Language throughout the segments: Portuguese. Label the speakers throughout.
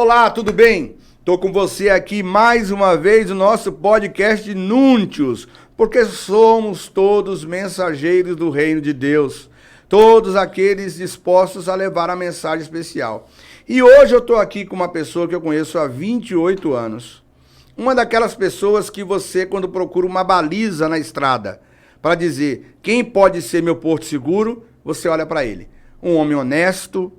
Speaker 1: Olá, tudo bem? Estou com você aqui mais uma vez no nosso podcast Núntios, porque somos todos mensageiros do reino de Deus, todos aqueles dispostos a levar a mensagem especial. E hoje eu estou aqui com uma pessoa que eu conheço há 28 anos. Uma daquelas pessoas que você, quando procura uma baliza na estrada, para dizer quem pode ser meu porto seguro, você olha para ele. Um homem honesto,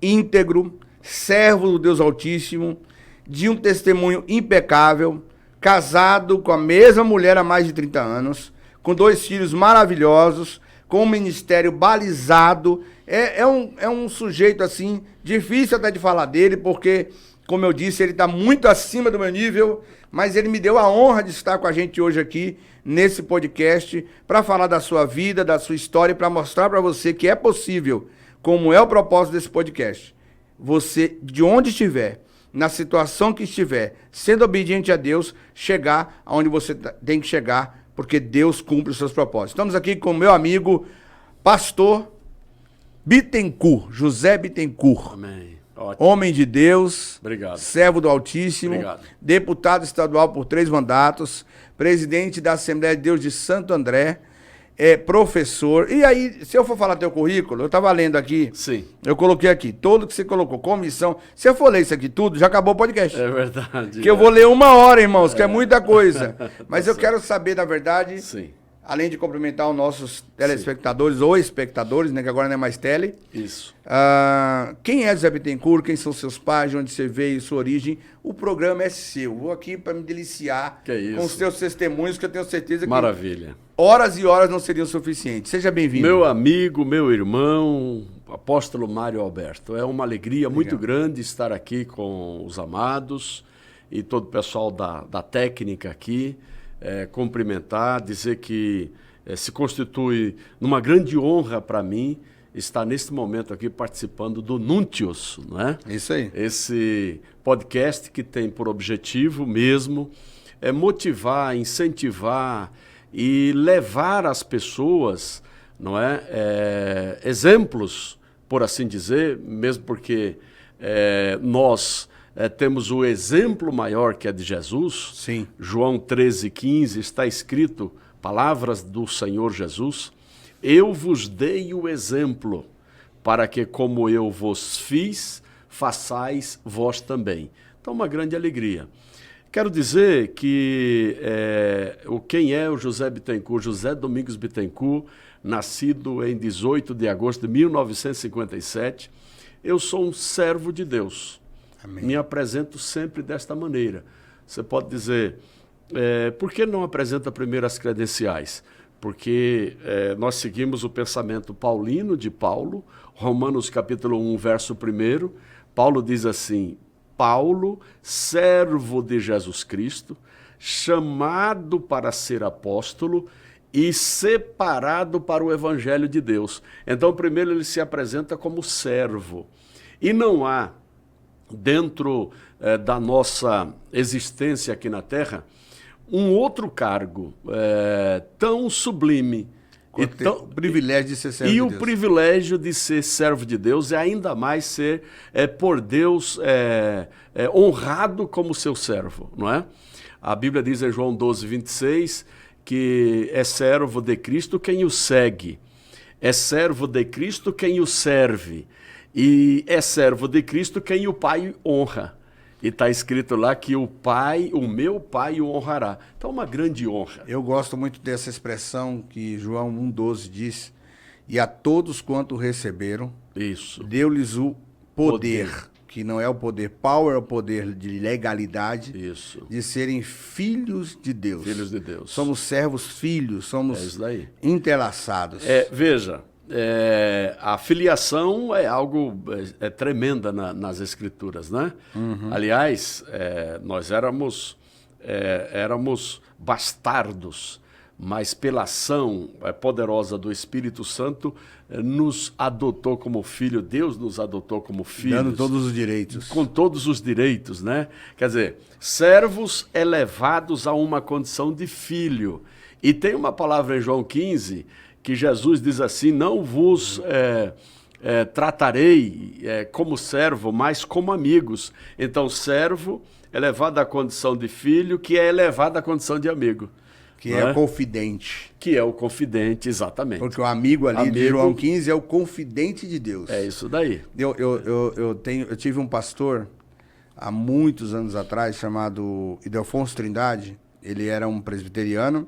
Speaker 1: íntegro, servo do Deus Altíssimo, de um testemunho impecável, casado com a mesma mulher há mais de 30 anos, com 2 filhos maravilhosos, com um ministério balizado. É um sujeito assim, difícil até de falar dele, porque, como eu disse, ele está muito acima do meu nível, mas ele me deu a honra de estar com a gente hoje aqui, nesse podcast, para falar da sua vida, da sua história, para mostrar para você que é possível, como é o propósito desse podcast. Você, de onde estiver, na situação que estiver, sendo obediente a Deus, chegar aonde você tem que chegar, porque Deus cumpre os seus propósitos. Estamos aqui com o meu amigo, pastor Bittencourt, José Bittencourt.
Speaker 2: Amém. Ótimo.
Speaker 1: Homem de Deus,
Speaker 2: Obrigado.
Speaker 1: Servo do Altíssimo,
Speaker 2: Obrigado.
Speaker 1: Deputado estadual por 3 mandatos, presidente da Assembleia de Deus de Santo André, professor. E aí, se eu for falar teu currículo, eu estava lendo aqui,
Speaker 2: Sim.
Speaker 1: eu coloquei aqui, todo que você colocou, comissão. Se eu for ler isso aqui tudo, já acabou o podcast.
Speaker 2: É verdade.
Speaker 1: Que eu vou ler 1 hora, irmãos, que é muita coisa. Mas eu quero saber, na verdade,
Speaker 2: Sim.
Speaker 1: além de cumprimentar os nossos telespectadores ou espectadores, né, que agora não é mais tele.
Speaker 2: Isso.
Speaker 1: Quem é José Bittencourt? Quem são seus pais? De onde você veio? Sua origem? O programa é seu. Vou aqui para me deliciar
Speaker 2: Que isso.
Speaker 1: com os seus testemunhos, que eu tenho certeza que
Speaker 2: Maravilha.
Speaker 1: horas e horas não seriam suficientes. Seja bem-vindo.
Speaker 2: Meu amigo, meu irmão, apóstolo Mário Alberto, é uma alegria muito grande estar aqui com os amados e todo o pessoal da técnica aqui, cumprimentar, dizer que se constitui numa grande honra para mim estar neste momento aqui participando do Núntios, não é?
Speaker 1: Isso aí.
Speaker 2: Esse podcast que tem por objetivo mesmo motivar, incentivar e levar as pessoas, não é, exemplos, por assim dizer, mesmo porque nós temos o exemplo maior que é de Jesus.
Speaker 1: Sim.
Speaker 2: João 13,15 está escrito, palavras do Senhor Jesus: eu vos dei o exemplo, para que como eu vos fiz, façais vós também. Então, uma grande alegria. Quero dizer que quem é o José Bittencourt? José Domingos Bittencourt, nascido em 18 de agosto de 1957. Eu sou um servo de Deus.
Speaker 1: Amém.
Speaker 2: Me apresento sempre desta maneira. Você pode dizer, por que não apresenta primeiro as credenciais? Porque nós seguimos o pensamento paulino de Paulo, Romanos capítulo 1, verso 1. Paulo diz assim: Paulo, servo de Jesus Cristo, chamado para ser apóstolo e separado para o evangelho de Deus. Então, primeiro ele se apresenta como servo. E não há, dentro da nossa existência aqui na Terra, um outro cargo tão sublime.
Speaker 1: O privilégio de ser servo de Deus.
Speaker 2: E o privilégio de ser servo de Deus é ainda mais ser por Deus honrado como seu servo, não é? A Bíblia diz em João 12:26 que é servo de Cristo quem o segue, é servo de Cristo quem o serve, e é servo de Cristo quem o Pai honra. E está escrito lá que o meu Pai o honrará. Então, uma grande honra.
Speaker 1: Eu gosto muito dessa expressão que João 1,12 diz: e a todos quanto receberam,
Speaker 2: Isso.
Speaker 1: deu-lhes o poder, que não é o poder power, é o poder de legalidade,
Speaker 2: Isso.
Speaker 1: de serem filhos de Deus.
Speaker 2: Filhos de Deus.
Speaker 1: Somos servos filhos, somos
Speaker 2: isso daí.
Speaker 1: entrelaçados.
Speaker 2: Veja, a filiação é algo tremenda nas Escrituras, né?
Speaker 1: Uhum.
Speaker 2: Aliás, nós éramos bastardos, mas pela ação poderosa do Espírito Santo nos adotou como filho. Deus nos adotou como filhos.
Speaker 1: Dando todos os direitos.
Speaker 2: Com todos os direitos, né? Quer dizer, servos elevados a uma condição de filho. E tem uma palavra em João 15 que Jesus diz assim: não vos tratarei como servo, mas como amigos. Então, servo elevado à condição de filho, que é elevado à condição de amigo.
Speaker 1: Que é o confidente.
Speaker 2: Que é o confidente, exatamente.
Speaker 1: Porque o amigo ali de João 15 é o confidente de Deus.
Speaker 2: É isso daí.
Speaker 1: Eu tive um pastor há muitos anos atrás chamado Ildefonso Trindade. Ele era um presbiteriano.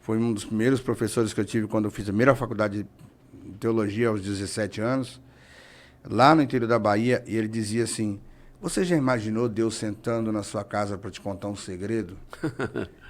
Speaker 1: Foi um dos primeiros professores que eu tive quando eu fiz a primeira faculdade de teologia aos 17 anos. Lá no interior da Bahia. E ele dizia assim: você já imaginou Deus sentando na sua casa para te contar um segredo?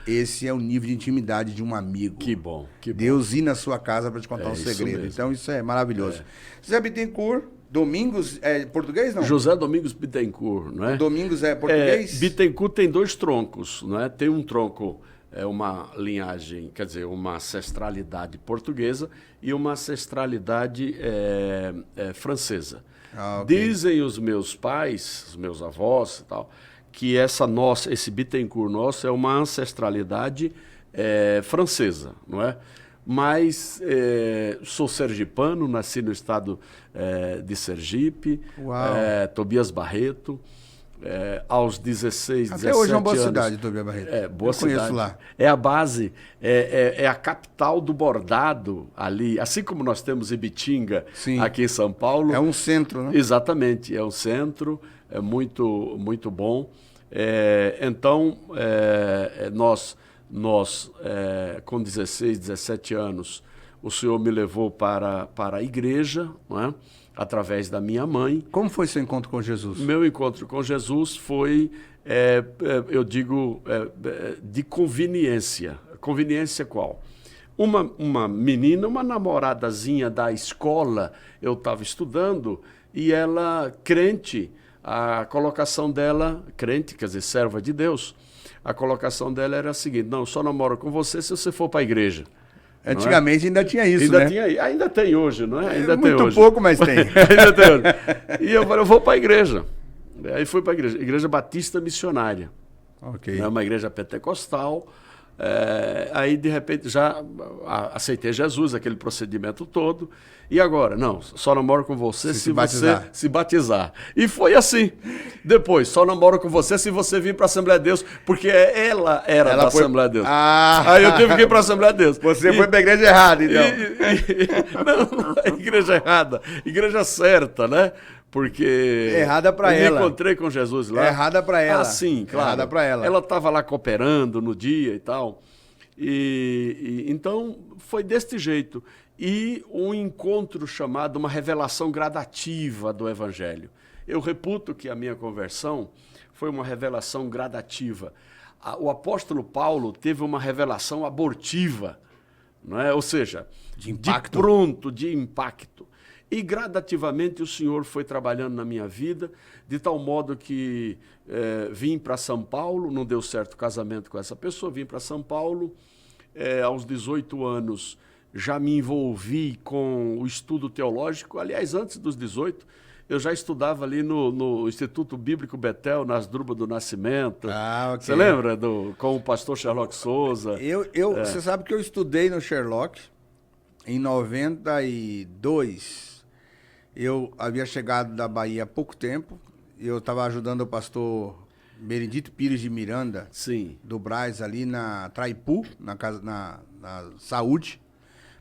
Speaker 1: Esse é o nível de intimidade de um amigo.
Speaker 2: Que bom, que bom.
Speaker 1: Deus ir na sua casa para te contar um segredo. Mesmo. Então isso é maravilhoso. Zé Bittencourt, Domingos, é português não?
Speaker 2: José Domingos Bittencourt, não é?
Speaker 1: Domingos é português?
Speaker 2: Bittencourt tem 2 troncos, não é? Tem um tronco, uma linhagem, quer dizer, uma ancestralidade portuguesa e uma ancestralidade francesa. Okay. Dizem os meus pais, os meus avós e tal, que esse Bittencourt nosso é uma ancestralidade francesa, não é? Mas sou sergipano, nasci no estado de Sergipe, Tobias Barreto, aos 16, 17 anos.
Speaker 1: Até hoje é uma boa cidade, Tobias Barreto.
Speaker 2: Boa cidade.
Speaker 1: Conheço lá.
Speaker 2: É a base, é a capital do bordado ali, assim como nós temos Ibitinga aqui em São Paulo.
Speaker 1: É um centro, né?
Speaker 2: Exatamente, é um centro, é muito, muito bom. Então, nós com 16, 17 anos, o Senhor me levou para a igreja, não é? Através da minha mãe.
Speaker 1: Como foi seu encontro com Jesus?
Speaker 2: Meu encontro com Jesus foi, eu digo, de conveniência. Conveniência qual? Uma menina, uma namoradazinha da escola, eu estava estudando, e ela, crente, a colocação dela, crente, quer dizer, serva de Deus, a colocação dela era a seguinte: não, só namoro com você se você for para a igreja.
Speaker 1: Antigamente ainda tinha isso, né?
Speaker 2: Ainda tem hoje, não é? Ainda tem
Speaker 1: muito
Speaker 2: hoje.
Speaker 1: Pouco, mas tem.
Speaker 2: Ainda tem hoje. E eu falei, eu vou para a igreja. Aí fui para a Igreja Batista Missionária.
Speaker 1: Ok.
Speaker 2: É uma igreja pentecostal. Aí, de repente, já aceitei Jesus, aquele procedimento todo. E agora? Não, só namoro com você se você se batizar. E foi assim. Depois, só namoro com você se você vir para a Assembleia de Deus, porque ela era da Assembleia de Deus. Aí eu tive que ir para a Assembleia de Deus.
Speaker 1: Você foi para a igreja errada, então.
Speaker 2: Não, a igreja errada. Igreja certa, né? Porque
Speaker 1: errada para ela.
Speaker 2: Eu me encontrei com Jesus lá.
Speaker 1: Errada para ela.
Speaker 2: Ah, sim, claro.
Speaker 1: Errada para ela.
Speaker 2: Ela estava lá cooperando no dia e tal. Então, foi deste jeito. E um encontro chamado, uma revelação gradativa do Evangelho. Eu reputo que a minha conversão foi uma revelação gradativa. O apóstolo Paulo teve uma revelação abortiva, não é? Ou seja, de impacto. E gradativamente o Senhor foi trabalhando na minha vida, de tal modo que vim para São Paulo, não deu certo o casamento com essa pessoa, vim para São Paulo, aos 18 anos já me envolvi com o estudo teológico. Aliás, antes dos 18, eu já estudava ali no Instituto Bíblico Betel, nas Drubas do Nascimento.
Speaker 1: Ah, ok.
Speaker 2: Você lembra? Com o pastor Sherlock Souza.
Speaker 1: Você sabe que eu estudei no Sherlock em 92. Eu havia chegado da Bahia há pouco tempo. Eu estava ajudando o pastor Benedito Pires de Miranda,
Speaker 2: sim,
Speaker 1: do Brás, ali na Traipu, na Saúde.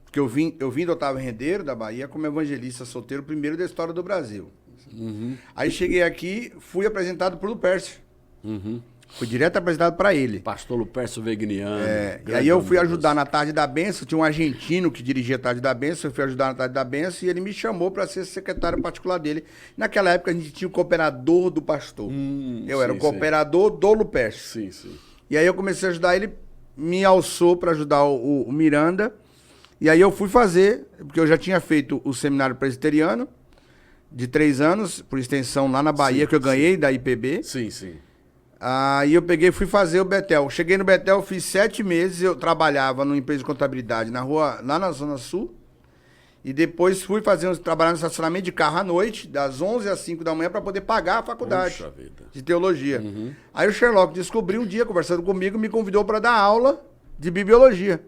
Speaker 1: Porque eu vim do Otávio Rendeiro, da Bahia, como evangelista solteiro, primeiro da história do Brasil.
Speaker 2: Uhum.
Speaker 1: Aí cheguei aqui, fui apresentado por Lupércio.
Speaker 2: Uhum.
Speaker 1: Fui direto apresentado para ele.
Speaker 2: Pastor Lupércio Vegniano.
Speaker 1: E aí eu fui ajudar na Tarde da Bênção, tinha um argentino que dirigia a Tarde da Bênção, eu fui ajudar na Tarde da Bênção e ele me chamou para ser secretário particular dele. Naquela época a gente tinha o cooperador do pastor. Eu era o cooperador do Lupércio.
Speaker 2: Sim, sim.
Speaker 1: E aí eu comecei a ajudar ele, me alçou para ajudar o Miranda. E aí eu fui fazer, porque eu já tinha feito o seminário presbiteriano de 3 anos, por extensão lá na Bahia, que eu ganhei da IPB.
Speaker 2: Sim, sim.
Speaker 1: Aí eu peguei e fui fazer o Betel. Cheguei no Betel, fiz 7 meses, eu trabalhava numa empresa de contabilidade na rua, lá na Zona Sul. E depois fui trabalhar no estacionamento de carro à noite, das 11 às 5 da manhã, para poder pagar a faculdade de teologia. Aí o Sherlock descobriu um dia, conversando comigo, me convidou para dar aula de bibliologia.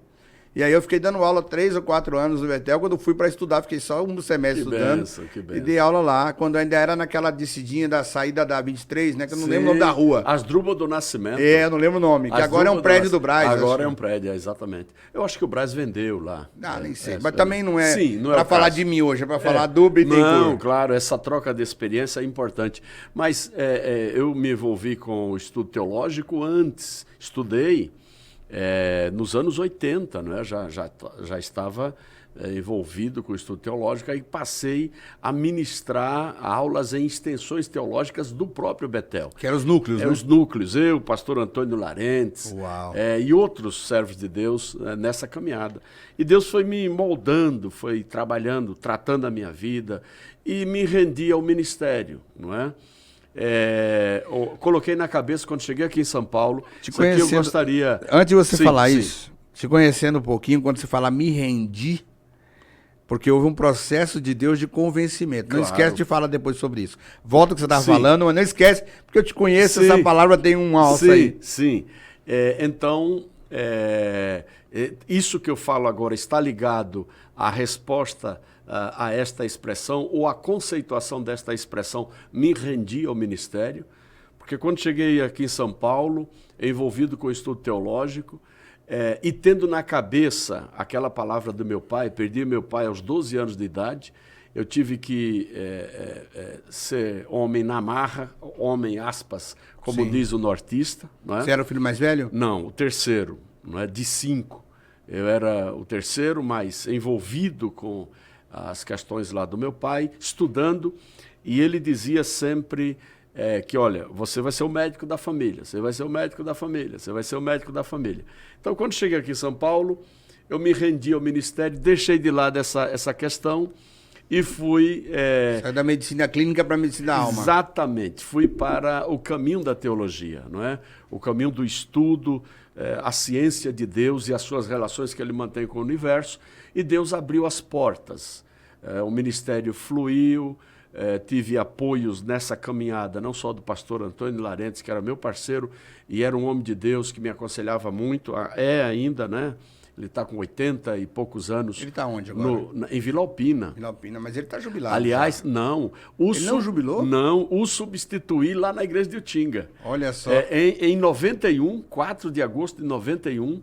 Speaker 1: E aí eu fiquei dando aula 3 ou 4 anos no Betel. Quando eu fui para estudar, fiquei só um semestre estudando.
Speaker 2: Benção, que benção.
Speaker 1: E dei aula lá, quando ainda era naquela descidinha da saída da 23, né? Que eu não lembro o nome da rua.
Speaker 2: Asdrúbal do Nascimento.
Speaker 1: Eu não lembro o nome. Que agora é um prédio do Brás.
Speaker 2: Agora é um prédio, exatamente. Eu acho que o Brás vendeu lá.
Speaker 1: Nem sei. Mas também não é
Speaker 2: para
Speaker 1: falar de mim hoje, é para falar do Bittencourt.
Speaker 2: Não, claro, essa troca de experiência é importante. Mas eu me envolvi com o estudo teológico antes. Estudei nos anos 80, né? Já estava envolvido com o estudo teológico, aí passei a ministrar aulas em extensões teológicas do próprio Betel.
Speaker 1: Que eram os núcleos, né?
Speaker 2: Os núcleos, eu, pastor Antônio Larentes, e outros servos de Deus nessa caminhada. E Deus foi me moldando, foi trabalhando, tratando a minha vida, e me rendi ao ministério, não é? Coloquei na cabeça quando cheguei aqui em São Paulo, eu gostaria...
Speaker 1: Antes de você falar isso, te conhecendo um pouquinho, quando você fala me rendi, porque houve um processo de Deus de convencimento. Não esquece de falar depois sobre isso. Volta ao que você estava falando, mas não esquece, porque eu te conheço, essa palavra tem um alça aí.
Speaker 2: Sim. Então, isso que eu falo agora está ligado à resposta a esta expressão, ou à conceituação desta expressão, me rendi ao ministério, porque quando cheguei aqui em São Paulo, envolvido com o estudo teológico, e tendo na cabeça aquela palavra do meu pai, perdi meu pai aos 12 anos de idade, eu tive que ser homem na marra, homem, aspas, como diz o nortista. Não é?
Speaker 1: Você era o filho mais velho?
Speaker 2: Não, o terceiro, não é? De 5. Eu era o terceiro, mas envolvido com as questões lá do meu pai, estudando, e ele dizia sempre que, olha, você vai ser o médico da família, você vai ser o médico da família, você vai ser o médico da família. Então, quando cheguei aqui em São Paulo, eu me rendi ao ministério, deixei de lado essa questão e fui...
Speaker 1: Saiu da medicina clínica para a medicina da alma.
Speaker 2: Exatamente, fui para o caminho da teologia, não é? O caminho do estudo, a ciência de Deus e as suas relações que ele mantém com o universo, e Deus abriu as portas. O ministério fluiu, tive apoios nessa caminhada, não só do pastor Antônio Larentes, que era meu parceiro, e era um homem de Deus que me aconselhava muito, ainda, né? Ele está com 80 e poucos anos.
Speaker 1: Ele está onde agora?
Speaker 2: Em Vila Alpina.
Speaker 1: Vila Alpina, mas ele está jubilado.
Speaker 2: Aliás, não.
Speaker 1: Ele não jubilou?
Speaker 2: Não, o substituí lá na igreja de Utinga.
Speaker 1: Olha só.
Speaker 2: Em 91, 4 de agosto de 91,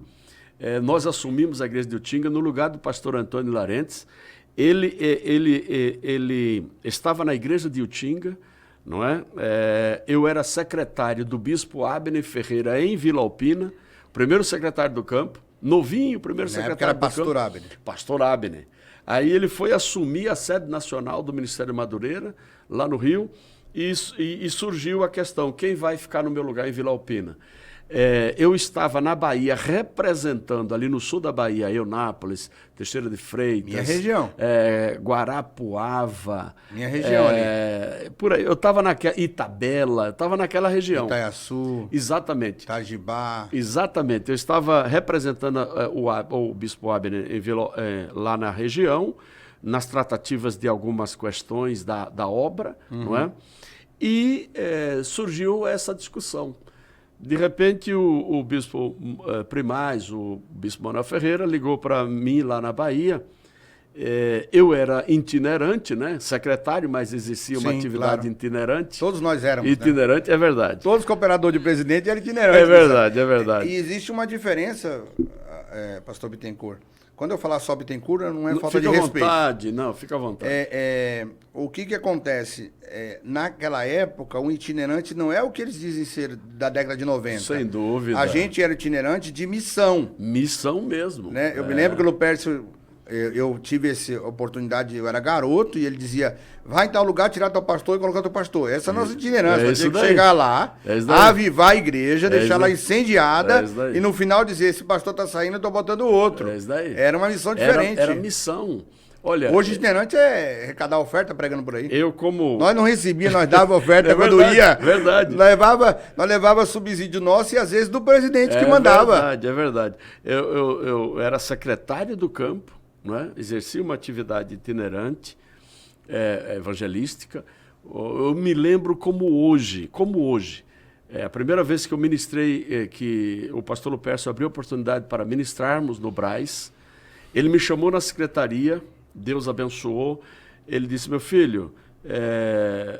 Speaker 2: nós assumimos a igreja de Utinga no lugar do pastor Antônio Larentes. Ele estava na igreja de Utinga, não é? Eu era secretário do bispo Abner Ferreira em Vila Alpina, primeiro secretário do campo, novinho, primeiro secretário do
Speaker 1: pastor
Speaker 2: campo.
Speaker 1: Abner.
Speaker 2: Pastor Abner. Aí ele foi assumir a sede nacional do Ministério Madureira, lá no Rio, e surgiu a questão, quem vai ficar no meu lugar em Vila Alpina? Eu estava na Bahia representando, ali no sul da Bahia, Eunápolis, Teixeira de Freitas.
Speaker 1: Minha região.
Speaker 2: Guarapuava.
Speaker 1: Minha região ali.
Speaker 2: Por aí, eu estava naquela... Itabela, eu estava naquela região.
Speaker 1: Itaiaçu.
Speaker 2: Exatamente.
Speaker 1: Itajibá.
Speaker 2: Exatamente. Eu estava representando o bispo Abner lá na região, nas tratativas de algumas questões da obra, não é? E surgiu essa discussão. De repente, o bispo Primaz, o bispo Manuel Ferreira, ligou para mim lá na Bahia. Eu era itinerante, né? Secretário, mas existia uma atividade itinerante.
Speaker 1: Todos nós éramos.
Speaker 2: Itinerante, né? É verdade.
Speaker 1: Todos cooperadores de presidente eram itinerantes.
Speaker 2: É verdade, é verdade.
Speaker 1: E existe uma diferença, pastor Bittencourt. Quando eu falar só Bittencourt, não é falta de respeito.
Speaker 2: Fica à vontade, não, fica à vontade.
Speaker 1: O que acontece? Naquela época, um itinerante não é o que eles dizem ser da década de 90.
Speaker 2: Sem dúvida.
Speaker 1: A gente era itinerante de missão.
Speaker 2: Missão mesmo.
Speaker 1: Né? Eu me lembro que o Lupércio, eu tive essa oportunidade, eu era garoto, e ele dizia, vai em tal lugar, tirar teu pastor e colocar teu pastor. Essa é a nossa itinerância. Nós tínhamos que chegar lá, avivar a igreja, deixar ela incendiada, e no final dizer, esse pastor está saindo, eu estou botando outro. Era uma missão diferente.
Speaker 2: Era missão. Olha,
Speaker 1: hoje itinerante é arrecadar oferta pregando por aí.
Speaker 2: Nós
Speaker 1: não recebíamos, nós dava oferta quando verdade, ia.
Speaker 2: Verdade.
Speaker 1: Nós levava subsídio nosso e às vezes do presidente que mandava.
Speaker 2: É verdade. Eu era secretário do campo, não é? Exercia uma atividade itinerante, evangelística. Eu me lembro como hoje. A primeira vez que eu ministrei, que o pastor Lupércio abriu a oportunidade para ministrarmos no Brás, Ele me chamou na secretaria, Deus abençoou. Ele disse, meu filho,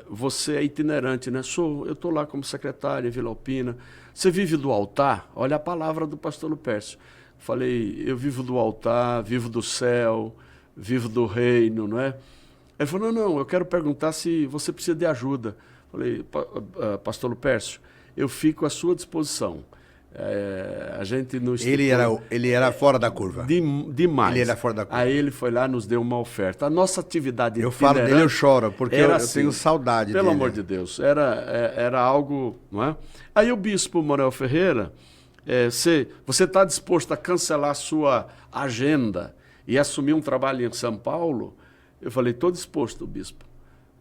Speaker 2: você é itinerante, né? Eu estou lá como secretário em Vila Alpina. Você vive do altar? Olha a palavra do pastor Lupércio. Falei, eu vivo do altar, vivo do céu, vivo do reino, não é? Ele falou, não, eu quero perguntar se você precisa de ajuda. Falei, pastor Lupércio, eu fico à sua disposição. A gente não
Speaker 1: ele era fora da curva.
Speaker 2: Demais.
Speaker 1: Ele era fora da curva.
Speaker 2: Aí ele foi lá e nos deu uma oferta. A nossa atividade
Speaker 1: eu falo dele, eu choro, porque eu tenho saudade
Speaker 2: pelo
Speaker 1: dele.
Speaker 2: Amor de Deus. Era algo, não é? Aí o bispo Manuel Ferreira, você está disposto a cancelar a sua agenda e assumir um trabalho em São Paulo? Eu falei, estou disposto, bispo.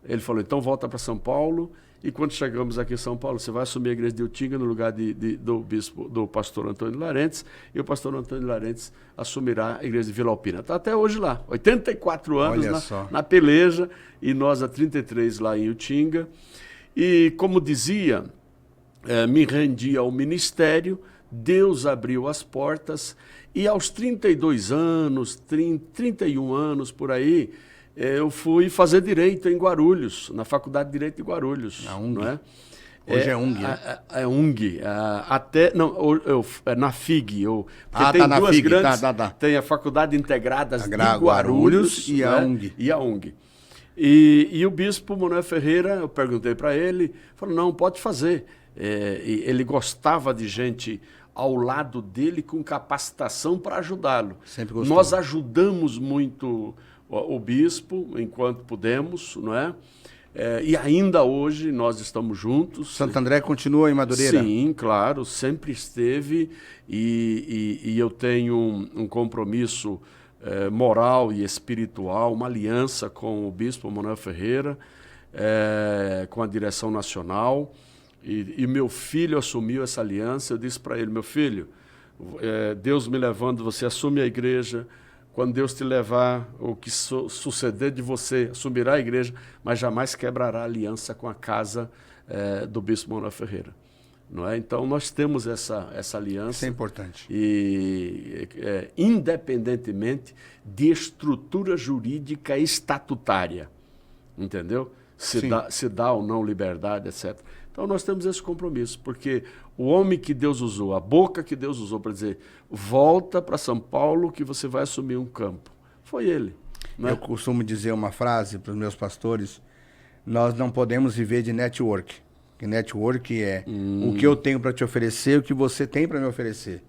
Speaker 2: Ele falou, então volta para São Paulo. E quando chegamos aqui em São Paulo, você vai assumir a igreja de Utinga no lugar do pastor Antônio Larentes, e o pastor Antônio Larentes assumirá a igreja de Vila Alpina. Está até hoje lá, 84 anos na peleja, e nós há 33 lá em Utinga. E como dizia, me rendi ao ministério, Deus abriu as portas, e aos 32 anos, 31 anos por aí, eu fui fazer Direito em Guarulhos, na Faculdade de Direito de Guarulhos.
Speaker 1: Na UNG.
Speaker 2: Não é?
Speaker 1: Hoje é UNG, né?
Speaker 2: É UNG. Na FIG. Porque tem
Speaker 1: na
Speaker 2: duas
Speaker 1: FIG,
Speaker 2: grandes.
Speaker 1: tá.
Speaker 2: Tem a Faculdade Integradas de
Speaker 1: Guarulhos e a UNG.
Speaker 2: E a UNG. E o bispo Manuel Ferreira, eu perguntei para ele, falou, não, pode fazer. E ele gostava de gente ao lado dele com capacitação para ajudá-lo.
Speaker 1: Sempre gostou.
Speaker 2: Nós ajudamos muito o bispo, enquanto pudemos, não é? E ainda hoje nós estamos juntos.
Speaker 1: Santo André continua em Madureira?
Speaker 2: Sim, claro, sempre esteve, e eu tenho um compromisso moral e espiritual, uma aliança com o bispo Manuel Ferreira, com a direção nacional, e meu filho assumiu essa aliança. Eu disse para ele, meu filho, Deus me levando, você assume a igreja. Quando Deus te levar, o que suceder de você, assumirá a igreja, mas jamais quebrará a aliança com a casa do bispo Manuel Ferreira. Não é? Então, nós temos essa aliança.
Speaker 1: Isso é importante.
Speaker 2: E, independentemente de estrutura jurídica estatutária, entendeu? Se dá ou não liberdade, etc. Então, nós temos esse compromisso, porque o homem que Deus usou, a boca que Deus usou para dizer, volta para São Paulo que você vai assumir um campo, foi ele. Né?
Speaker 1: Eu costumo dizer uma frase para os meus pastores, nós não podemos viver de network. Que network é o que eu tenho para te oferecer, o que você tem para me oferecer.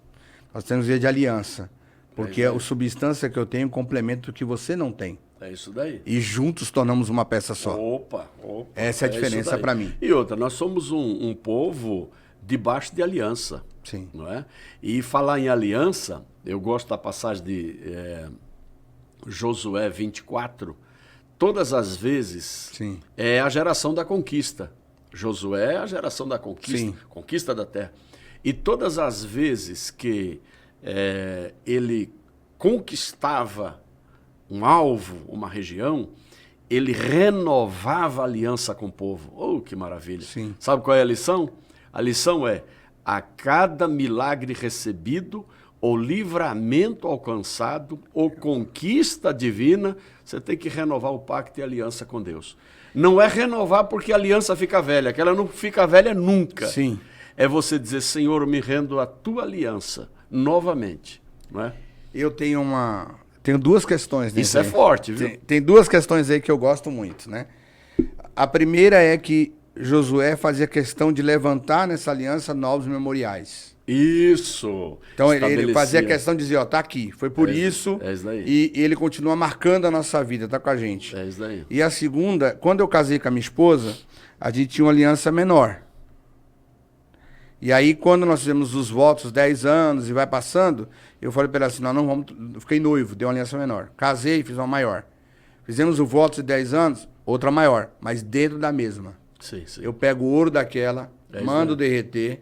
Speaker 1: Nós temos que viver de aliança, porque a substância que eu tenho complementa o que você não tem.
Speaker 2: É isso daí.
Speaker 1: E juntos tornamos uma peça só.
Speaker 2: Opa.
Speaker 1: Essa é a diferença para mim.
Speaker 2: E outra, nós somos um povo debaixo de aliança.
Speaker 1: Sim.
Speaker 2: Não é? E falar em aliança, eu gosto da passagem de Josué 24. Todas as vezes é a geração da conquista. Josué é a geração da conquista, conquista da terra. E todas as vezes que ele conquistava um alvo, uma região, ele renovava a aliança com o povo. Oh, que maravilha.
Speaker 1: Sim.
Speaker 2: Sabe qual é a lição? A lição é, a cada milagre recebido, ou livramento alcançado, ou conquista divina, você tem que renovar o pacto e a aliança com Deus. Não é renovar porque a aliança fica velha, que ela não fica velha nunca.
Speaker 1: Sim.
Speaker 2: É você dizer, Senhor, eu me rendo à tua aliança, novamente. Não é?
Speaker 1: Eu tenho duas questões.
Speaker 2: Isso é forte, viu?
Speaker 1: Tem duas questões aí que eu gosto muito, né? A primeira é que Josué fazia questão de levantar nessa aliança novos memoriais.
Speaker 2: Isso.
Speaker 1: Então ele fazia questão de dizer, ó, tá aqui, foi por isso.
Speaker 2: É isso daí.
Speaker 1: E ele continua marcando a nossa vida, tá com a gente.
Speaker 2: É isso daí.
Speaker 1: E a segunda, quando eu casei com a minha esposa, a gente tinha uma aliança menor. E aí, quando nós fizemos os votos, 10 anos, e vai passando, eu falei para ela assim, não vamos... Eu fiquei noivo, dei uma aliança menor. Casei, fiz uma maior. Fizemos o voto de 10 anos, outra maior, mas dentro da mesma.
Speaker 2: Sim.
Speaker 1: Eu pego o ouro daquela, mando derreter,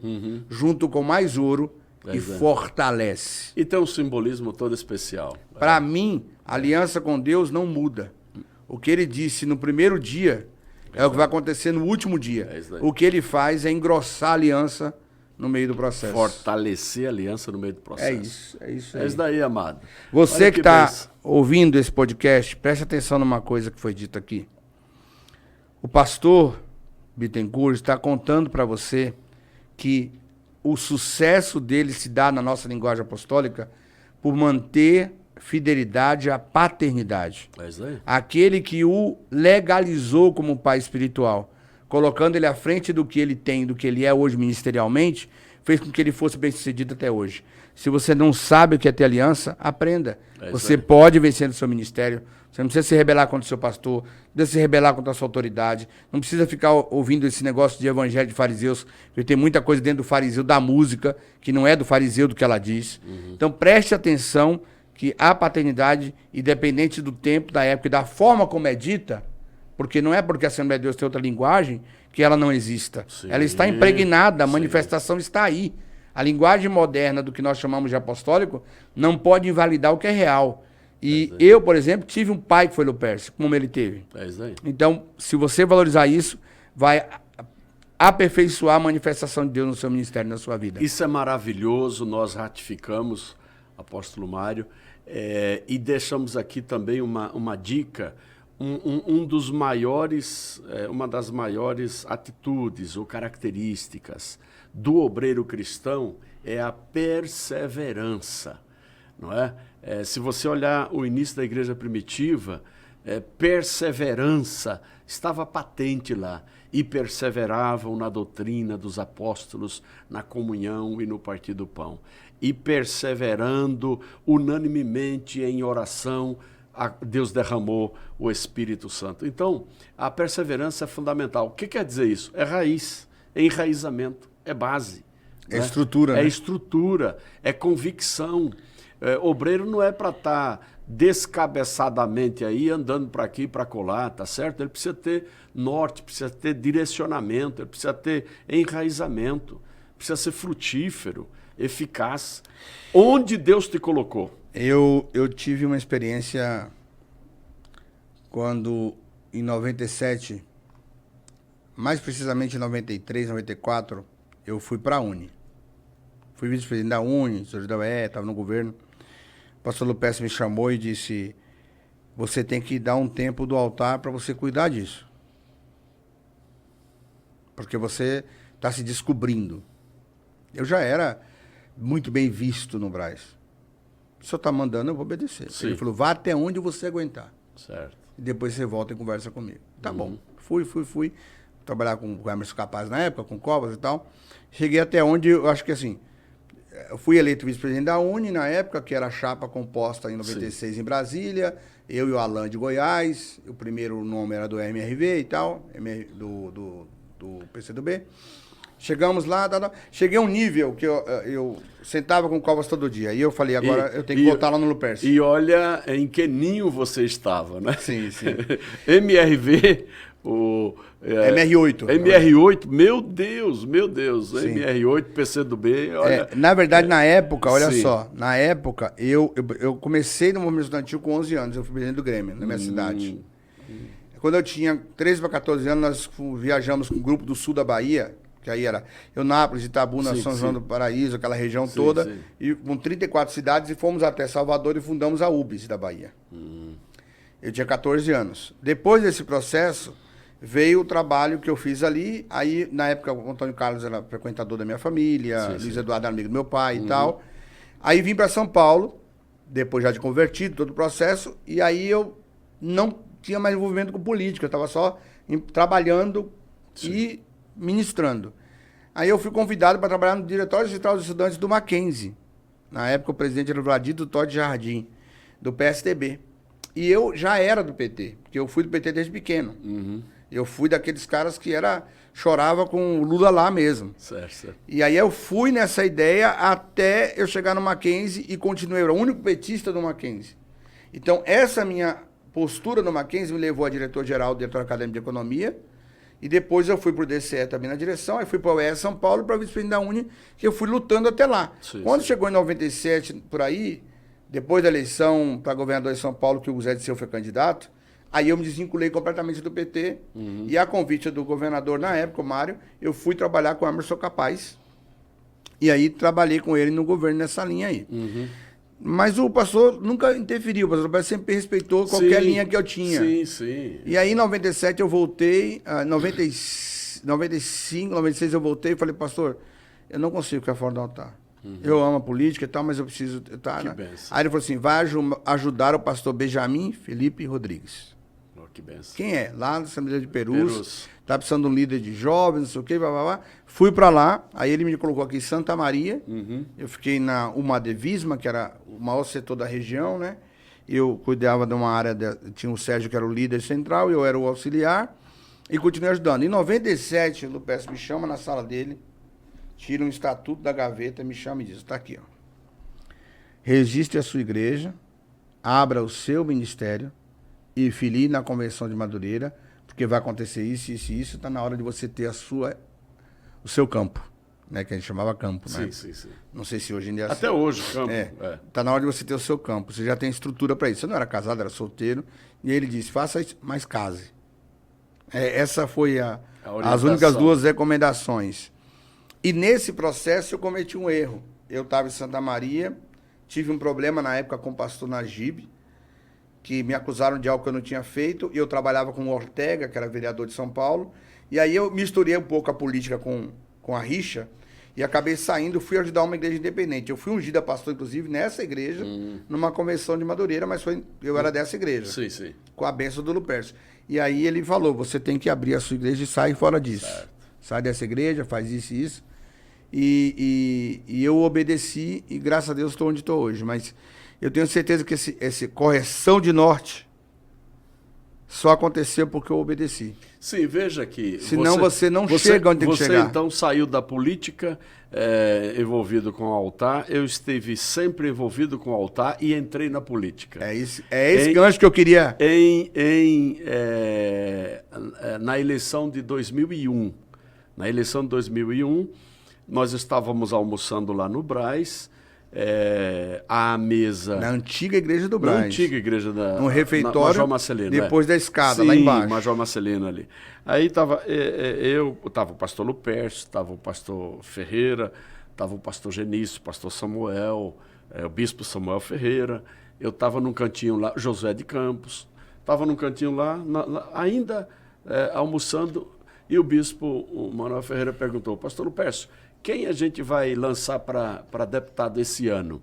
Speaker 1: junto com mais ouro, e fortalece.
Speaker 2: E tem um simbolismo todo especial.
Speaker 1: Para mim, a aliança com Deus não muda. O que ele disse no primeiro dia é o que vai acontecer no último dia. O que ele faz é engrossar a aliança no meio do processo.
Speaker 2: Fortalecer a aliança no meio do processo.
Speaker 1: É isso aí.
Speaker 2: É isso daí, amado.
Speaker 1: Você
Speaker 2: Olha
Speaker 1: que está
Speaker 2: bênção.
Speaker 1: ouvindo esse podcast, preste atenção numa coisa que foi dita aqui. O pastor Bittencourt está contando para você que o sucesso dele se dá na nossa linguagem apostólica por manter fidelidade à paternidade.
Speaker 2: É isso aí.
Speaker 1: Aquele que o legalizou como pai espiritual, colocando ele à frente do que ele tem, do que ele é hoje ministerialmente, fez com que ele fosse bem-sucedido até hoje. Se você não sabe o que é ter aliança, aprenda. Você pode vencer no seu ministério. Você não precisa se rebelar contra o seu pastor, não precisa se rebelar contra a sua autoridade, não precisa ficar ouvindo esse negócio de evangelho de fariseus, porque tem muita coisa dentro do fariseu da música, que não é do fariseu do que ela diz. Então preste atenção que a paternidade, independente do tempo, da época e da forma como é dita, porque não é porque a Assembleia de Deus tem outra linguagem que ela não exista.
Speaker 2: Sim.
Speaker 1: Ela está impregnada, a
Speaker 2: Sim.
Speaker 1: manifestação está aí. A linguagem moderna do que nós chamamos de apostólico não pode invalidar o que é real. E eu, por exemplo, tive um pai que foi Lupercio, como ele teve.
Speaker 2: É isso aí.
Speaker 1: Então, se você valorizar isso, vai aperfeiçoar a manifestação de Deus no seu ministério, na sua vida.
Speaker 2: Isso é maravilhoso, nós ratificamos, apóstolo Mário, e deixamos aqui também uma dica, um dos maiores, uma das maiores atitudes ou características do obreiro cristão é a perseverança, não é? Se você olhar o início da igreja primitiva, perseverança estava patente lá, e perseveravam na doutrina dos apóstolos, na comunhão e no partir do pão, e perseverando unanimemente em oração, Deus derramou o Espírito Santo. Então, a perseverança é fundamental. O que quer dizer isso? É raiz, é enraizamento, é base.
Speaker 1: É estrutura, né?
Speaker 2: É estrutura, é convicção. Obreiro não é para estar descabeçadamente aí, andando para aqui e para colar, tá certo? Ele precisa ter norte, precisa ter direcionamento, ele precisa ter enraizamento, precisa ser frutífero, eficaz. Onde Deus te colocou?
Speaker 1: Eu tive uma experiência quando, em 97, mais precisamente em 93, 94, eu fui para a Uni. Fui vice-presidente da Uni, sou da UE, estava no governo. O pastor Lupercio me chamou e disse, você tem que dar um tempo do altar para você cuidar disso. Porque você está se descobrindo. Eu já era muito bem visto no Brás. O senhor está mandando, eu vou obedecer.
Speaker 2: Sim.
Speaker 1: Ele falou, vá até onde você aguentar.
Speaker 2: Certo.
Speaker 1: E depois você volta e conversa comigo. Tá bom. Fui. Trabalhar com o Emerson Capaz na época, com Covas e tal. Cheguei até onde, eu acho que assim, eu fui eleito vice-presidente da Uni na época, que era a chapa composta em 96 em Brasília, eu e o Alan de Goiás, o primeiro nome era do MRV e tal, do PCdoB. Chegamos lá, cheguei a um nível que eu sentava com o Covas todo dia. E eu falei, agora eu tenho que voltar lá no Lupercio.
Speaker 2: E olha em que ninho você estava, né?
Speaker 1: Sim.
Speaker 2: MRV,
Speaker 1: MR8.
Speaker 2: MR8, meu Deus.
Speaker 1: Sim.
Speaker 2: MR8, PCdoB, olha...
Speaker 1: na verdade, na época, olha
Speaker 2: sim.
Speaker 1: só, na época, eu comecei no movimento estudantil com 11 anos, eu fui presidente do Grêmio, na minha cidade. Quando eu tinha 13 para 14 anos, nós viajamos com um grupo do sul da Bahia, que aí era Eunápolis, Itabuna, São João do Paraíso, aquela região toda, e com 34 cidades, e fomos até Salvador e fundamos a UBS da Bahia. Eu tinha 14 anos. Depois desse processo, veio o trabalho que eu fiz ali, aí na época o Antônio Carlos era frequentador da minha família, Luiz Eduardo era amigo do meu pai e tal. Aí vim para São Paulo, depois já de convertido, todo o processo, e aí eu não tinha mais envolvimento com política, eu estava só trabalhando e ministrando. Aí eu fui convidado para trabalhar no Diretório Central dos Estudantes do Mackenzie. Na época o presidente era o Vladito Todd Jardim, do PSDB. E eu já era do PT, porque eu fui do PT desde pequeno. Eu fui daqueles caras que chorava com o Lula lá mesmo.
Speaker 2: Certo.
Speaker 1: E aí eu fui nessa ideia até eu chegar no Mackenzie e continuei. Eu era o único petista do Mackenzie. Então essa minha postura no Mackenzie me levou a diretor-geral do Diretório Acadêmico de Economia. E depois eu fui para o DCE também na direção, aí fui para o UE São Paulo, para o vice-presidente da Uni, que eu fui lutando até lá. Quando chegou em 97, por aí, depois da eleição para governador de São Paulo, que o Zé Disseu foi candidato, aí eu me desvinculei completamente do PT, e a convite do governador na época, o Mário, eu fui trabalhar com o Emerson Capaz, E aí trabalhei com ele no governo nessa linha aí.
Speaker 2: Uhum.
Speaker 1: Mas o pastor nunca interferiu, o pastor Roberto sempre respeitou qualquer linha que eu tinha.
Speaker 2: Sim, sim.
Speaker 1: E aí em 97 eu voltei, 95, 96 eu voltei e falei, pastor, eu não consigo ficar fora do altar. Eu amo a política e tal, mas eu preciso... Tá, né? Aí ele falou assim, vai ajudar o pastor Benjamin Felipe Rodrigues.
Speaker 2: Oh, que benção.
Speaker 1: Quem é? Lá na Assembleia de Perus. Tá precisando de um líder de jovens, não sei o quê, blá, blá, blá. Fui para lá, aí ele me colocou aqui em Santa Maria. Eu fiquei na Umadevisma, que era o maior setor da região, né? Eu cuidava de uma área, tinha o Sérgio, que era o líder central, eu era o auxiliar, e continuei ajudando. Em 97, o Lupércio me chama na sala dele, tira um estatuto da gaveta, me chama e diz, tá aqui, ó. Registre a sua igreja, abra o seu ministério e filie na Convenção de Madureira, porque vai acontecer isso, isso e isso, está na hora de você ter o seu campo, né? Que a gente chamava campo, né?
Speaker 2: Sim.
Speaker 1: Não sei se hoje em dia...
Speaker 2: Até hoje, campo.
Speaker 1: Tá na hora de você ter o seu campo, você já tem estrutura para isso. Você não era casado, era solteiro, e ele disse, faça isso, mas case. Essa foi as únicas duas recomendações. E nesse processo eu cometi um erro. Eu estava em Santa Maria, tive um problema na época com o pastor Najib, que me acusaram de algo que eu não tinha feito, e eu trabalhava com o Ortega, que era vereador de São Paulo, e aí eu misturei um pouco a política com a rixa, e acabei saindo, fui ajudar uma igreja independente. Eu fui ungido a pastor, inclusive, nessa igreja, numa convenção de Madureira, mas eu era dessa igreja,
Speaker 2: Sim.
Speaker 1: com a bênção do Lupércio. E aí ele falou, você tem que abrir a sua igreja e sair fora disso. Certo. Sai dessa igreja, faz isso e isso. E eu obedeci, e graças a Deus estou onde estou hoje, mas... Eu tenho certeza que essa correção de norte só aconteceu porque eu obedeci.
Speaker 2: Sim, veja que...
Speaker 1: Senão você não chega onde tem que chegar.
Speaker 2: Você então saiu da política, envolvido com o altar. Eu estive sempre envolvido com o altar e entrei na política.
Speaker 1: É esse gancho que eu queria...
Speaker 2: Na eleição de 2001. Na eleição de 2001, nós estávamos almoçando lá no Brás... à mesa...
Speaker 1: Na antiga igreja do Brás.
Speaker 2: Na antiga igreja da...
Speaker 1: No refeitório,
Speaker 2: Major Marcelino,
Speaker 1: depois da escada,
Speaker 2: sim,
Speaker 1: lá embaixo.
Speaker 2: Major Marcelino ali. Aí estava o pastor Lupércio, estava o pastor Ferreira, estava o pastor Genício, o pastor Samuel, o bispo Samuel Ferreira. Eu estava num cantinho lá, Josué de Campos, estava num cantinho lá, ainda almoçando, e o bispo, o Manuel Ferreira, perguntou, pastor Lupércio, quem a gente vai lançar para deputado esse ano?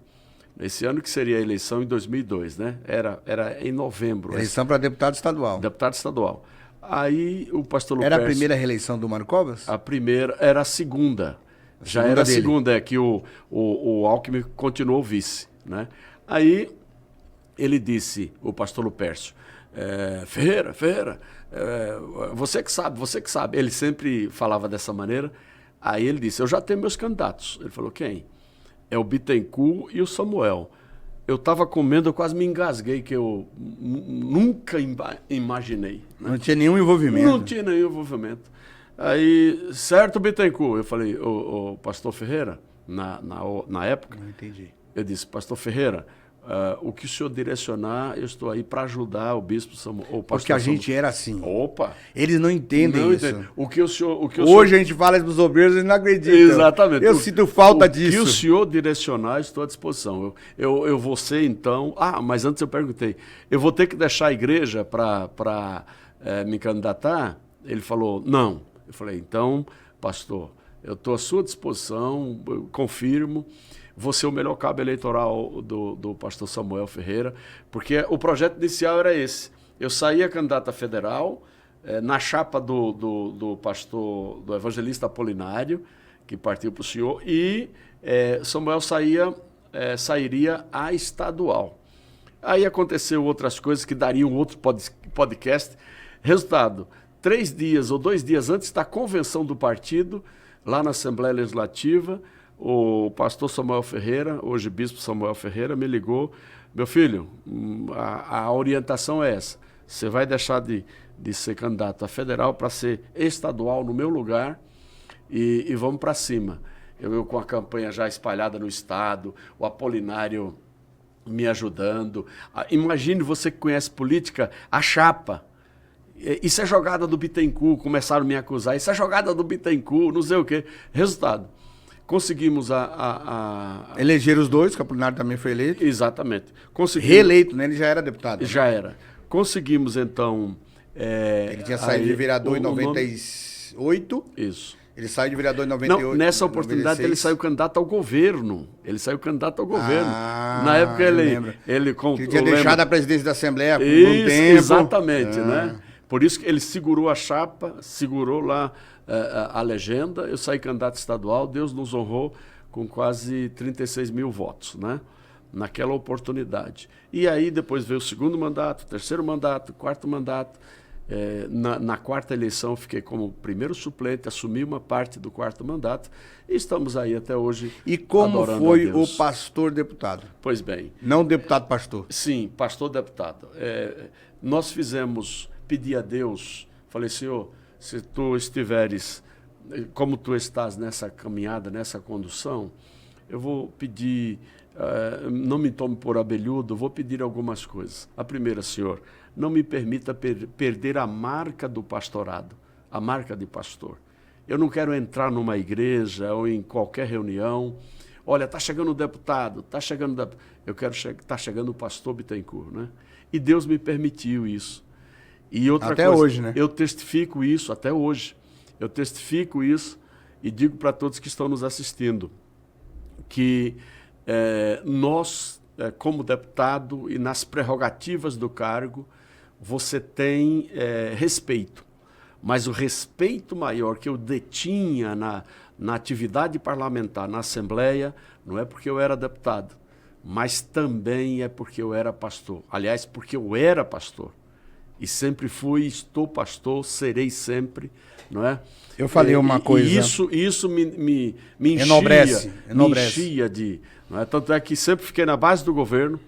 Speaker 2: Esse ano que seria a eleição em 2002, né? Era em novembro.
Speaker 1: Eleição para deputado estadual.
Speaker 2: Deputado estadual. Aí o pastor Lupércio...
Speaker 1: Era a primeira reeleição do Mário Covas?
Speaker 2: A primeira, era a segunda. Já era a segunda, que o Alckmin continuou vice, né? Aí ele disse, o pastor Lupércio, Ferreira, você que sabe. Ele sempre falava dessa maneira. Aí ele disse, eu já tenho meus candidatos. Ele falou, quem? É o Bittencourt e o Samuel. Eu estava comendo, eu quase me engasguei, que eu nunca imaginei. Né?
Speaker 1: Não tinha nenhum envolvimento.
Speaker 2: Não tinha nenhum envolvimento. Aí, certo, Bittencourt? Eu falei, o pastor Ferreira, na época,
Speaker 1: não entendi.
Speaker 2: Eu disse, pastor Ferreira, o que o senhor direcionar, eu estou aí para ajudar o bispo Samuel.
Speaker 1: Porque a gente era assim.
Speaker 2: Opa!
Speaker 1: Eles não entendem isso.
Speaker 2: Entendo.
Speaker 1: Hoje a gente fala isso dos obreiros e eles não acreditam.
Speaker 2: Exatamente.
Speaker 1: Eu sinto falta disso.
Speaker 2: O que o senhor direcionar, estou à disposição. Eu vou ser, então... mas antes eu perguntei. Eu vou ter que deixar a igreja para me candidatar? Ele falou, não. Eu falei, então, pastor, eu estou à sua disposição, eu confirmo. Vou ser o melhor cabo eleitoral do pastor Samuel Ferreira, porque o projeto inicial era esse. Eu saía candidato a federal, na chapa do pastor, do evangelista Apolinário, que partiu para o senhor, e Samuel sairia a estadual. Aí aconteceu outras coisas que dariam outro podcast. Resultado, 3 dias ou 2 dias antes da convenção do partido, lá na Assembleia Legislativa, o pastor Samuel Ferreira, hoje bispo Samuel Ferreira, me ligou, meu filho, a orientação é essa, você vai deixar de ser candidato a federal para ser estadual no meu lugar e vamos para cima. Eu com a campanha já espalhada no estado, o Apolinário me ajudando. Imagine você que conhece política, a chapa. Isso é jogada do Bittencourt, começaram a me acusar, isso é jogada do Bittencourt, não sei o quê. Resultado, Conseguimos
Speaker 1: Elegeram os dois, o Capulinari também foi eleito.
Speaker 2: Exatamente.
Speaker 1: Reeleito, né? Ele já era deputado. Né?
Speaker 2: Já era. Conseguimos, então...
Speaker 1: ele tinha saído de vereador em 98.
Speaker 2: Isso.
Speaker 1: Ele saiu de vereador em 98.
Speaker 2: Não, nessa oportunidade 96. Ele saiu candidato ao governo. Na época ele
Speaker 1: tinha deixado a presidência da Assembleia por um tempo.
Speaker 2: Exatamente, né? Por isso que ele segurou a chapa, segurou lá a legenda. Eu saí candidato estadual, Deus nos honrou com quase 36 mil votos, né? Naquela oportunidade. E aí depois veio o segundo mandato, terceiro mandato, quarto mandato. Na quarta eleição fiquei como primeiro suplente, assumi uma parte do quarto mandato e estamos aí até hoje.
Speaker 1: E como foi o pastor deputado?
Speaker 2: Pois bem.
Speaker 1: Não deputado pastor?
Speaker 2: Sim, pastor deputado. Nós pedi a Deus, falei, Senhor, se tu estiveres, como tu estás nessa caminhada, nessa condução, eu vou pedir, não me tome por abelhudo, vou pedir algumas coisas. A primeira, Senhor, não me permita perder a marca do pastorado, a marca de pastor. Eu não quero entrar numa igreja ou em qualquer reunião. Olha, está chegando o deputado, está chegando... Eu quero está chegando o pastor Bittencourt, né? E Deus me permitiu isso. E outra
Speaker 1: até
Speaker 2: coisa,
Speaker 1: hoje, né?
Speaker 2: Eu testifico isso até hoje. Eu testifico isso e digo para todos que estão nos assistindo que nós, como deputado e nas prerrogativas do cargo, você tem respeito, mas o respeito maior que eu detinha na atividade parlamentar, na Assembleia, não é porque eu era deputado, mas também é porque eu era pastor. Aliás, porque eu era pastor. E sempre fui, estou pastor, serei sempre, não é?
Speaker 1: Eu falei uma coisa...
Speaker 2: E isso me enchia,
Speaker 1: enobrece.
Speaker 2: Me enchia de... Não é? Tanto é que sempre fiquei na base do governo,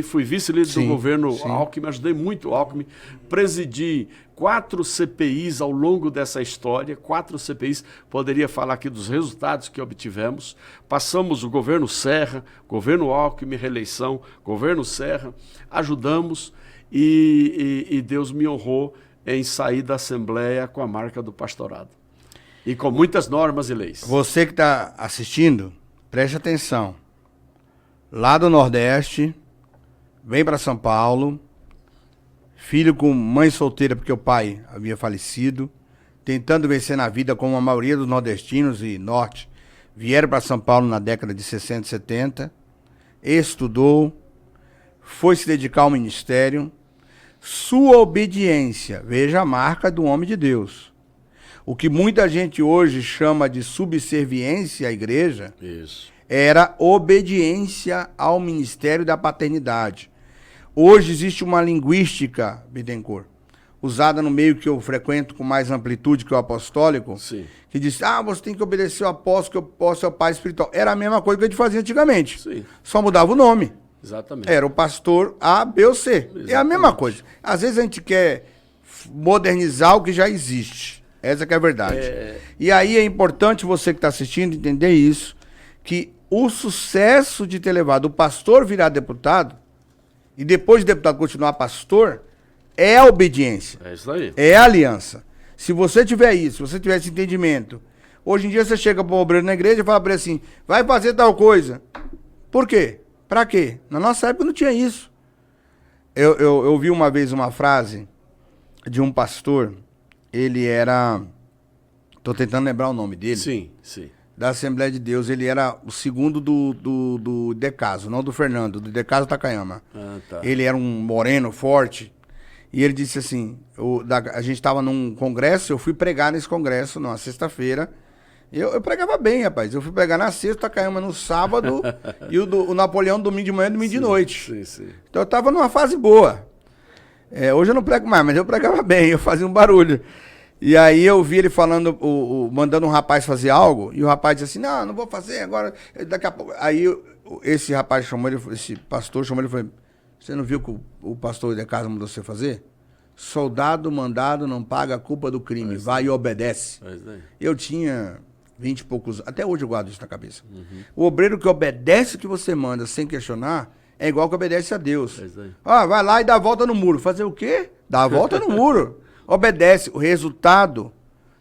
Speaker 2: fui vice-líder do governo Alckmin, ajudei muito o Alckmin, presidi 4 CPIs ao longo dessa história, 4 CPIs, poderia falar aqui dos resultados que obtivemos, passamos o governo Serra, governo Alckmin, reeleição, governo Serra, ajudamos e Deus me honrou em sair da Assembleia com a marca do pastorado e com muitas normas e leis.
Speaker 1: Você que está assistindo, preste atenção. Lá do Nordeste, vem para São Paulo, filho com mãe solteira porque o pai havia falecido, tentando vencer na vida como a maioria dos nordestinos e norte, vieram para São Paulo na década de 60 e 70, estudou, foi se dedicar ao ministério, sua obediência, veja a marca do homem de Deus. O que muita gente hoje chama de subserviência à igreja,
Speaker 2: Isso.
Speaker 1: Era obediência ao ministério da paternidade. Hoje existe uma linguística, Bittencourt, usada no meio que eu frequento com mais amplitude que o apostólico,
Speaker 2: Sim.
Speaker 1: que diz, você tem que obedecer ao apóstolo, que o apóstolo é o pai espiritual. Era a mesma coisa que a gente fazia antigamente.
Speaker 2: Sim.
Speaker 1: Só mudava o nome.
Speaker 2: Exatamente.
Speaker 1: Era o pastor A, B ou C. Exatamente. É a mesma coisa. Às vezes a gente quer modernizar o que já existe. Essa que é a verdade. E aí é importante você que está assistindo entender isso, que o sucesso de ter levado o pastor virar deputado, e depois de deputado continuar pastor, é a obediência.
Speaker 2: É isso aí.
Speaker 1: É a aliança. Se você tiver isso, se você tiver esse entendimento, hoje em dia você chega para o obreiro na igreja e fala para ele assim, vai fazer tal coisa. Por quê? Para quê? Na nossa época não tinha isso. Eu vi uma vez uma frase de um pastor, ele era... Estou tentando lembrar o nome dele.
Speaker 2: Sim, sim.
Speaker 1: Da Assembleia de Deus, ele era o segundo do Decaso, não do Fernando, do Decaso Takayama.
Speaker 2: Tá.
Speaker 1: Ele era um moreno, forte, e ele disse assim, a gente estava num congresso, eu fui pregar nesse congresso, numa sexta-feira, eu pregava bem, rapaz, eu fui pregar na sexta, Takayama no sábado, e o Napoleão domingo de manhã e domingo de noite.
Speaker 2: Sim, sim.
Speaker 1: Então eu estava numa fase boa. Hoje eu não prego mais, mas eu pregava bem, eu fazia um barulho. E aí eu vi ele falando, mandando um rapaz fazer algo, e o rapaz disse assim, não vou fazer agora, daqui a pouco. Aí esse rapaz chamou ele, esse pastor chamou ele e falou, você não viu que o pastor de casa mandou você fazer? Soldado mandado não paga a culpa do crime, vai e obedece. Eu tinha 20 e poucos, até hoje eu guardo isso na cabeça. Uhum. O obreiro que obedece o que você manda sem questionar, é igual que obedece a Deus. Vai lá e dá a volta no muro. Fazer o quê? Dá a volta no muro. Obedece. O resultado,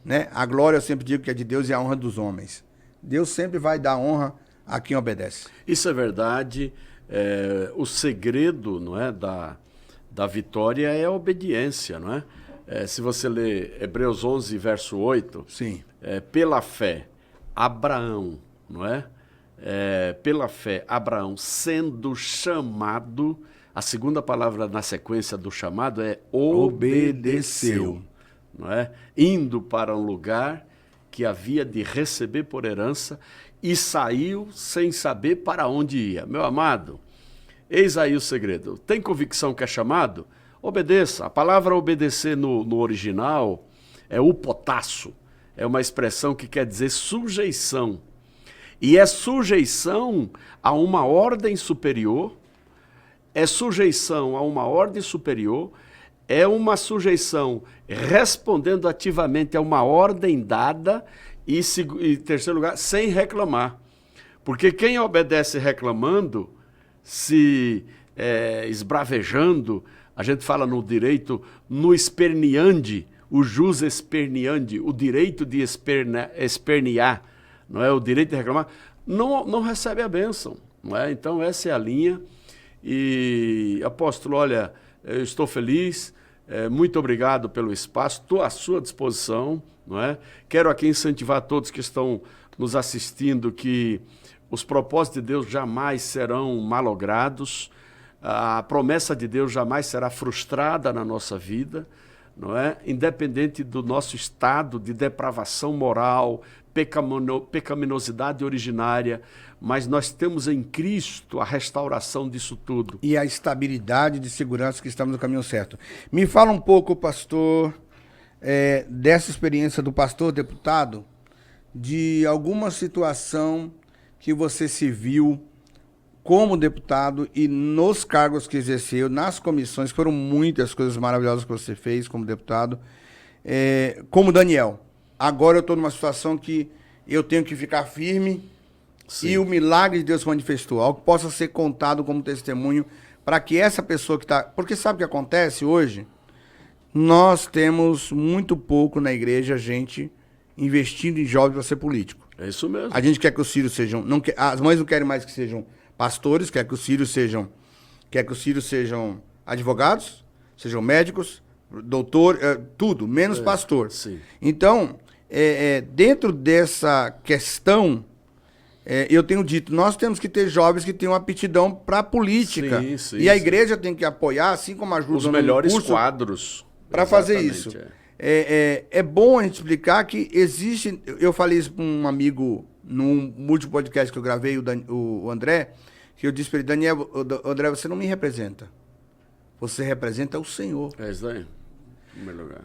Speaker 1: né? A glória eu sempre digo que é de Deus e a honra dos homens. Deus sempre vai dar honra a quem obedece.
Speaker 2: Isso é verdade. O segredo, não é, da vitória é a obediência, não é? Se você ler Hebreus 11, verso 8,
Speaker 1: Sim.
Speaker 2: Pela fé, Abraão, não é? Pela fé, Abraão, sendo chamado, a segunda palavra na sequência do chamado é obedeceu, não é? Indo para um lugar que havia de receber por herança e saiu sem saber para onde ia. Meu amado, eis aí o segredo. Tem convicção que é chamado? Obedeça. A palavra obedecer no original é upotasso. É uma expressão que quer dizer sujeição. E é sujeição a uma ordem superior, é sujeição a uma ordem superior, é uma sujeição respondendo ativamente a uma ordem dada e, em terceiro lugar, sem reclamar. Porque quem obedece reclamando, se esbravejando, a gente fala no direito, no esperneandi, o jus esperneandi, o direito de espernear, não é? O direito de reclamar, não recebe a bênção. Não é? Então essa é a linha. E, apóstolo, olha, eu estou feliz, muito obrigado pelo espaço, estou à sua disposição. Não é? Quero aqui incentivar todos que estão nos assistindo que os propósitos de Deus jamais serão malogrados, a promessa de Deus jamais será frustrada na nossa vida, não é? Independente do nosso estado de depravação moral, pecaminosidade originária, mas nós temos em Cristo a restauração disso tudo.
Speaker 1: E a estabilidade de segurança que estamos no caminho certo. Me fala um pouco, pastor, dessa experiência do pastor deputado, de alguma situação que você se viu como deputado e nos cargos que exerceu, nas comissões, foram muitas coisas maravilhosas que você fez como deputado, como Daniel. Agora eu estou numa situação que eu tenho que ficar firme. Sim. E o milagre de Deus se manifestou, algo que possa ser contado como testemunho para que essa pessoa que está... Porque sabe o que acontece hoje? Nós temos muito pouco na igreja gente investindo em jovens para ser político.
Speaker 2: É isso mesmo.
Speaker 1: A gente quer que os filhos sejam... as mães não querem mais que sejam pastores, quer que os filhos sejam advogados, sejam médicos, doutor, tudo, menos pastor.
Speaker 2: Sim.
Speaker 1: Então, dentro dessa questão, eu tenho dito, nós temos que ter jovens que tenham aptidão para a política.
Speaker 2: Sim, sim,
Speaker 1: e a igreja tem que apoiar, assim como ajuda
Speaker 2: os melhores quadros
Speaker 1: para fazer isso. É bom a gente explicar que existe... Eu falei isso para um amigo num múltiplo podcast que eu gravei, o André, que eu disse para ele, Daniel, André, você não me representa. Você representa o Senhor.
Speaker 2: É isso aí. Em primeiro lugar.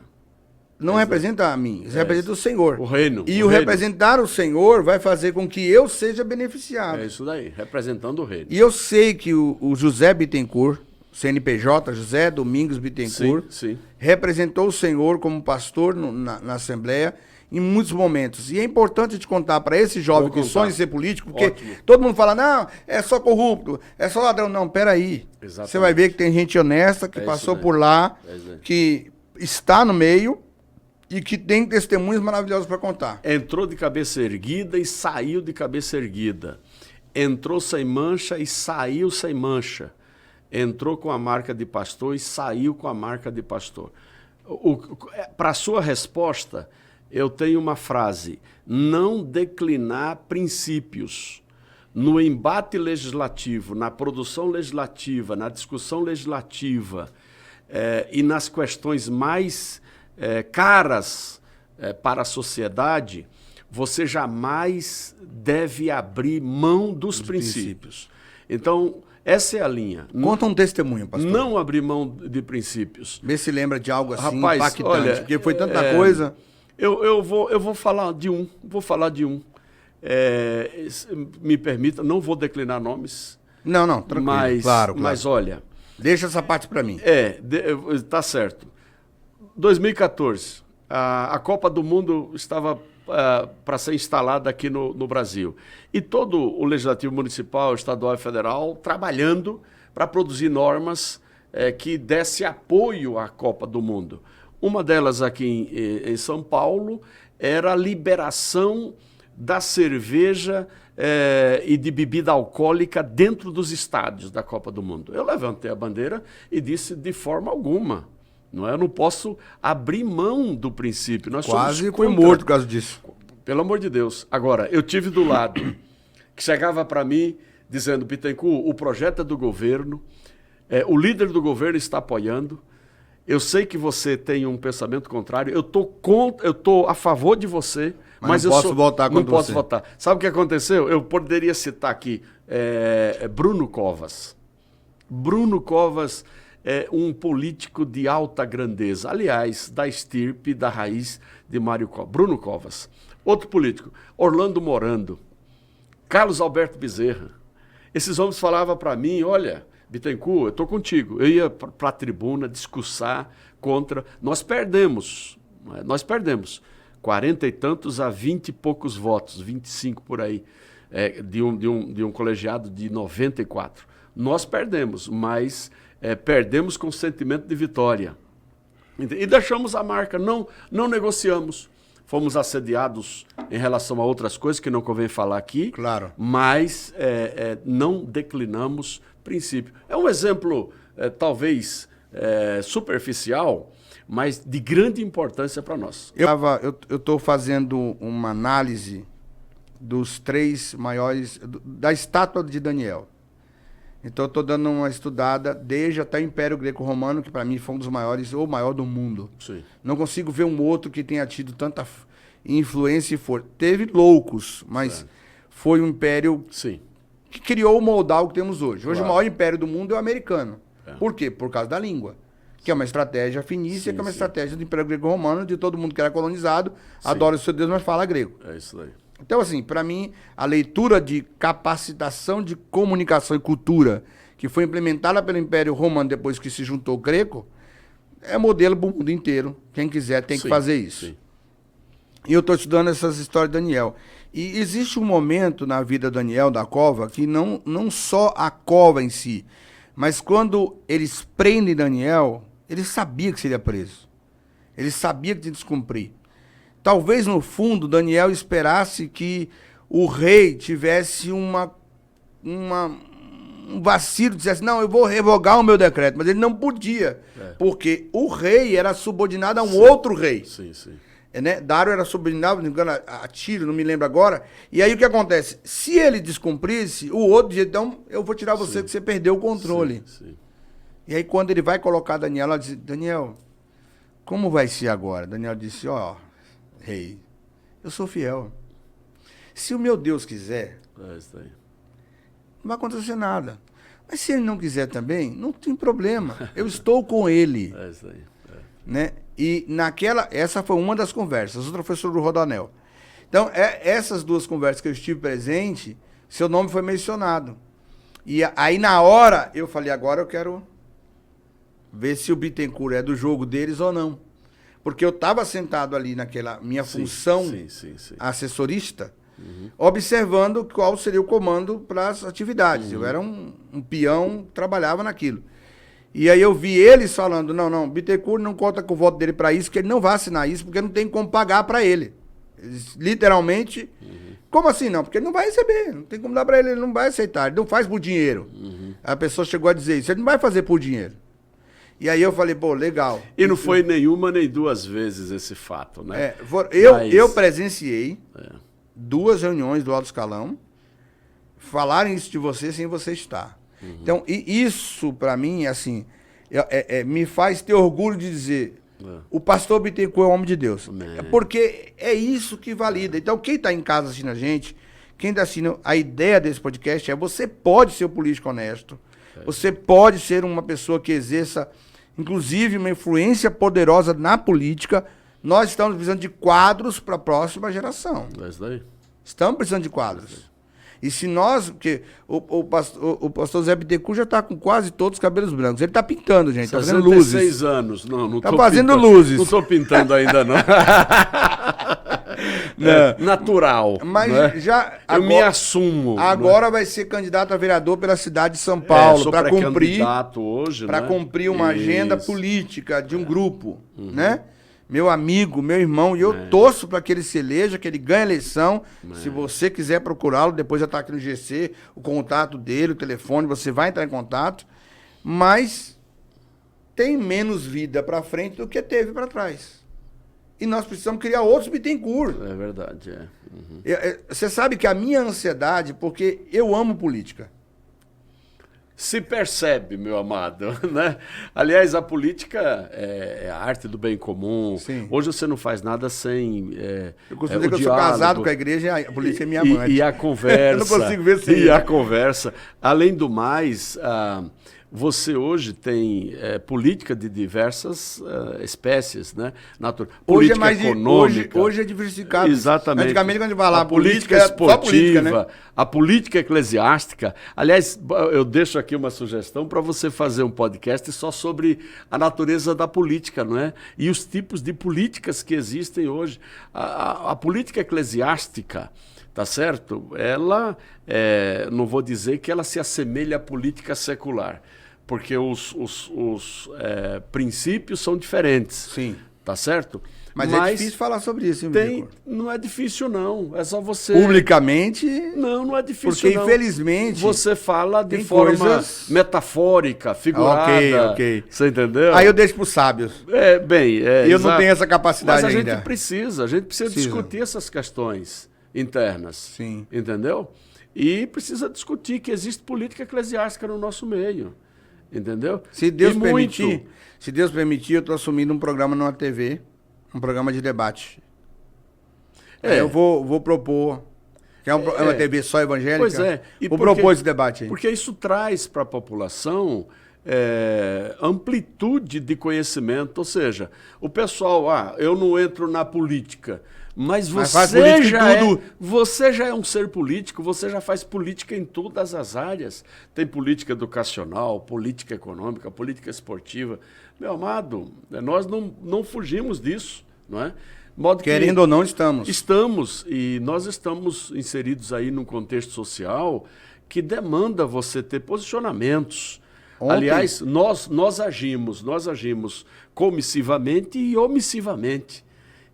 Speaker 1: Não representa a mim, você representa o Senhor.
Speaker 2: O reino.
Speaker 1: E o representar o Senhor vai fazer com que eu seja beneficiado.
Speaker 2: É isso daí, representando o reino.
Speaker 1: E eu sei que o José Bittencourt, CNPJ, José Domingos Bittencourt,
Speaker 2: sim.
Speaker 1: representou o Senhor como pastor na Assembleia em muitos momentos. E é importante te contar para esse jovem que sonha em ser político, porque todo mundo fala, não, é só corrupto, é só ladrão. Não, peraí. Você vai ver que tem gente honesta que passou por lá, que está no meio e que tem testemunhos maravilhosos para contar.
Speaker 2: Entrou de cabeça erguida e saiu de cabeça erguida. Entrou sem mancha e saiu sem mancha. Entrou com a marca de pastor e saiu com a marca de pastor. Para a sua resposta, eu tenho uma frase: não declinar princípios. No embate legislativo, na produção legislativa, na discussão legislativa e nas questões mais caras para a sociedade, você jamais deve abrir mão dos princípios. Então, essa é a linha.
Speaker 1: Conta um testemunho, pastor.
Speaker 2: Não abrir mão de princípios.
Speaker 1: Vê se lembra de algo assim,
Speaker 2: rapaz,
Speaker 1: impactante,
Speaker 2: olha,
Speaker 1: porque foi tanta coisa.
Speaker 2: Eu vou falar de um. Me permita, não vou declinar nomes.
Speaker 1: Não, tranquilo. Claro.
Speaker 2: Mas olha...
Speaker 1: Deixa essa parte para mim.
Speaker 2: Tá certo. 2014, a Copa do Mundo estava para ser instalada aqui no Brasil. E todo o Legislativo Municipal, Estadual e Federal trabalhando para produzir normas que desse apoio à Copa do Mundo. Uma delas aqui em São Paulo era a liberação da cerveja e de bebida alcoólica dentro dos estádios da Copa do Mundo. Eu levantei a bandeira e disse de forma alguma. Não é? Eu não posso abrir mão do princípio. Nós
Speaker 1: Quase
Speaker 2: somos
Speaker 1: foi
Speaker 2: contra.
Speaker 1: morto por causa disso.
Speaker 2: Pelo amor de Deus. Agora, eu tive do lado que chegava para mim dizendo, Bittencourt, o projeto é do governo, o líder do governo está apoiando, eu sei que você tem um pensamento contrário, eu estou a favor de você, mas
Speaker 1: não posso votar contra
Speaker 2: não posso
Speaker 1: você.
Speaker 2: votar. Sabe o que aconteceu? Eu poderia citar aqui Bruno Covas. Bruno Covas é um político de alta grandeza, aliás, da estirpe, da raiz de Mário Covas. Bruno Covas. Outro político, Orlando Morando, Carlos Alberto Bezerra. Esses homens falavam para mim, olha, Bittencourt, eu estou contigo. Eu ia para a tribuna discursar contra... Nós perdemos 40 e tantos a 20 e poucos votos, 25 por aí, de um colegiado de 94. Nós perdemos, mas perdemos com sentimento de vitória. E deixamos a marca, não negociamos. Fomos assediados em relação a outras coisas que não convém falar aqui,
Speaker 1: claro.
Speaker 2: Mas não declinamos princípio. É um exemplo, talvez, superficial, mas de grande importância para nós.
Speaker 1: Eu estou fazendo uma análise dos 3 maiores, da estátua de Daniel. Então eu estou dando uma estudada desde até o Império Greco-Romano, que para mim foi um dos maiores, ou o maior do mundo.
Speaker 2: Sim.
Speaker 1: Não consigo ver um outro que tenha tido tanta influência e força. Teve loucos, mas foi um império que criou o moldal que temos hoje. Hoje o maior império do mundo é o americano. Por quê? Por causa da língua. Que é uma estratégia fenícia, que é uma estratégia do Império Greco-Romano, de todo mundo que era colonizado, adora o seu Deus, mas fala grego.
Speaker 2: É isso daí.
Speaker 1: Então, assim, para mim, a leitura de capacitação de comunicação e cultura que foi implementada pelo Império Romano depois que se juntou o greco, é modelo para o mundo inteiro. Quem quiser tem que fazer isso. Sim. E eu estou estudando essas histórias de Daniel. E existe um momento na vida de Daniel, da cova, que não só a cova em si, mas quando eles prendem Daniel, ele sabia que seria preso. Ele sabia que tinha que descumprir. Talvez, no fundo, Daniel esperasse que o rei tivesse um vacilo, dissesse, não, eu vou revogar o meu decreto. Mas ele não podia, porque o rei era subordinado a um outro rei.
Speaker 2: Sim, sim.
Speaker 1: Né? Dário era subordinado, não me engano, a Tiro, não me lembro agora. E aí o que acontece? Se ele descumprisse, o outro dizia, então eu vou tirar você, que você perdeu o controle.
Speaker 2: Sim, sim.
Speaker 1: E aí quando ele vai colocar Daniel, ela diz, Daniel, como vai ser agora? Daniel disse, rei, eu sou fiel. Se o meu Deus quiser,
Speaker 2: isso aí.
Speaker 1: não vai acontecer nada. Mas se ele não quiser também, não tem problema. Eu estou com ele.
Speaker 2: Isso aí.
Speaker 1: Né? E essa foi uma das conversas. Outra foi sobre o Rodoanel. Então, essas 2 conversas que eu estive presente, seu nome foi mencionado. E aí, na hora, eu falei, agora eu quero ver se o Bittencourt é do jogo deles ou não. Porque eu estava sentado ali naquela minha função assessorista, observando qual seria o comando para as atividades. Eu era um peão que trabalhava naquilo. E aí eu vi eles falando, não, Bittencourt não conta com o voto dele para isso, que ele não vai assinar isso, porque não tem como pagar para ele. Eles, literalmente, como assim não? Porque ele não vai receber, não tem como dar para ele, ele não vai aceitar, ele não faz por dinheiro. A pessoa chegou a dizer isso, ele não vai fazer por dinheiro. E aí eu falei, pô, legal.
Speaker 2: E não foi nenhuma nem 2 vezes esse fato, né?
Speaker 1: Eu presenciei 2 reuniões do alto escalão falarem isso de você sem você estar. Então, e isso para mim, assim, me faz ter orgulho de dizer, o pastor Bittencourt é o homem de Deus. Porque é isso que valida. Então, quem está em casa assistindo a gente, quem está assistindo, a ideia desse podcast é, você pode ser um político honesto, você pode ser uma pessoa que exerça, inclusive, uma influência poderosa na política. Nós estamos precisando de quadros para a próxima geração. Estamos precisando de quadros. E se nós, porque o pastor Zé Bittencourt já está com quase todos os cabelos brancos. Ele está pintando, gente, está fazendo luzes.
Speaker 2: 66 anos, não
Speaker 1: está fazendo luzes.
Speaker 2: Não estou pintando ainda, não. Natural.
Speaker 1: Mas
Speaker 2: né?
Speaker 1: já
Speaker 2: eu me assumo.
Speaker 1: Agora vai ser candidato a vereador pela cidade de São Paulo para cumprir
Speaker 2: hoje,
Speaker 1: para cumprir uma agenda política de um grupo, né? meu amigo, meu irmão, e eu torço para que ele se eleja, que ele ganhe a eleição. Se você quiser procurá-lo, depois já está aqui no GC, o contato dele, o telefone, você vai entrar em contato. Mas tem menos vida para frente do que teve para trás. E nós precisamos criar outros Bittencourt.
Speaker 2: É verdade, é. Uhum.
Speaker 1: Você sabe que a minha ansiedade, porque eu amo política.
Speaker 2: Se percebe, meu amado, né? Aliás, a política é a arte do bem comum.
Speaker 1: Sim.
Speaker 2: Hoje você não faz nada sem
Speaker 1: eu costumo dizer que eu sou casado com a igreja e a política é minha amante.
Speaker 2: E a conversa.
Speaker 1: Eu não consigo ver sem.
Speaker 2: E a conversa. Além do mais, você hoje tem política de diversas espécies, né?
Speaker 1: Hoje
Speaker 2: política
Speaker 1: é mais
Speaker 2: econômica.
Speaker 1: Hoje é diversificado.
Speaker 2: Exatamente.
Speaker 1: Antigamente, quando a gente falava
Speaker 2: a política
Speaker 1: é
Speaker 2: esportiva,
Speaker 1: só política, né?
Speaker 2: a política eclesiástica. Aliás, eu deixo aqui uma sugestão para você fazer um podcast só sobre a natureza da política, não é? E os tipos de políticas que existem hoje. A política eclesiástica, tá certo? Ela, não vou dizer que ela se assemelha à política secular, porque os princípios são diferentes.
Speaker 1: Sim.
Speaker 2: Tá certo?
Speaker 1: Mas é difícil falar sobre isso, hein,
Speaker 2: não é difícil, não. É só você...
Speaker 1: Publicamente...
Speaker 2: Não é difícil,
Speaker 1: porque,
Speaker 2: não.
Speaker 1: Infelizmente...
Speaker 2: Você fala de forma metafórica, figurada.
Speaker 1: Ok.
Speaker 2: Você entendeu?
Speaker 1: Aí eu deixo para os sábios. Eu
Speaker 2: exato.
Speaker 1: não tenho essa capacidade
Speaker 2: ainda. Mas
Speaker 1: ainda.
Speaker 2: A gente precisa discutir essas questões internas.
Speaker 1: Sim.
Speaker 2: Entendeu? E precisa discutir que existe política eclesiástica no nosso meio. Entendeu?
Speaker 1: Se Deus permitir, eu estou assumindo um programa numa TV, um programa de debate. Eu vou propor, que é uma TV só evangélica,
Speaker 2: pois é.
Speaker 1: Vou propor esse debate aí.
Speaker 2: Porque isso traz para a população amplitude de conhecimento, ou seja, o pessoal, eu não entro na política, mas você já é um ser político, você já faz política em todas as áreas. Tem política educacional, política econômica, política esportiva. Meu amado, nós não fugimos disso, não é?
Speaker 1: Querendo ou não, estamos.
Speaker 2: Estamos, e nós estamos inseridos aí num contexto social que demanda você ter posicionamentos. Aliás, nós agimos comissivamente e omissivamente.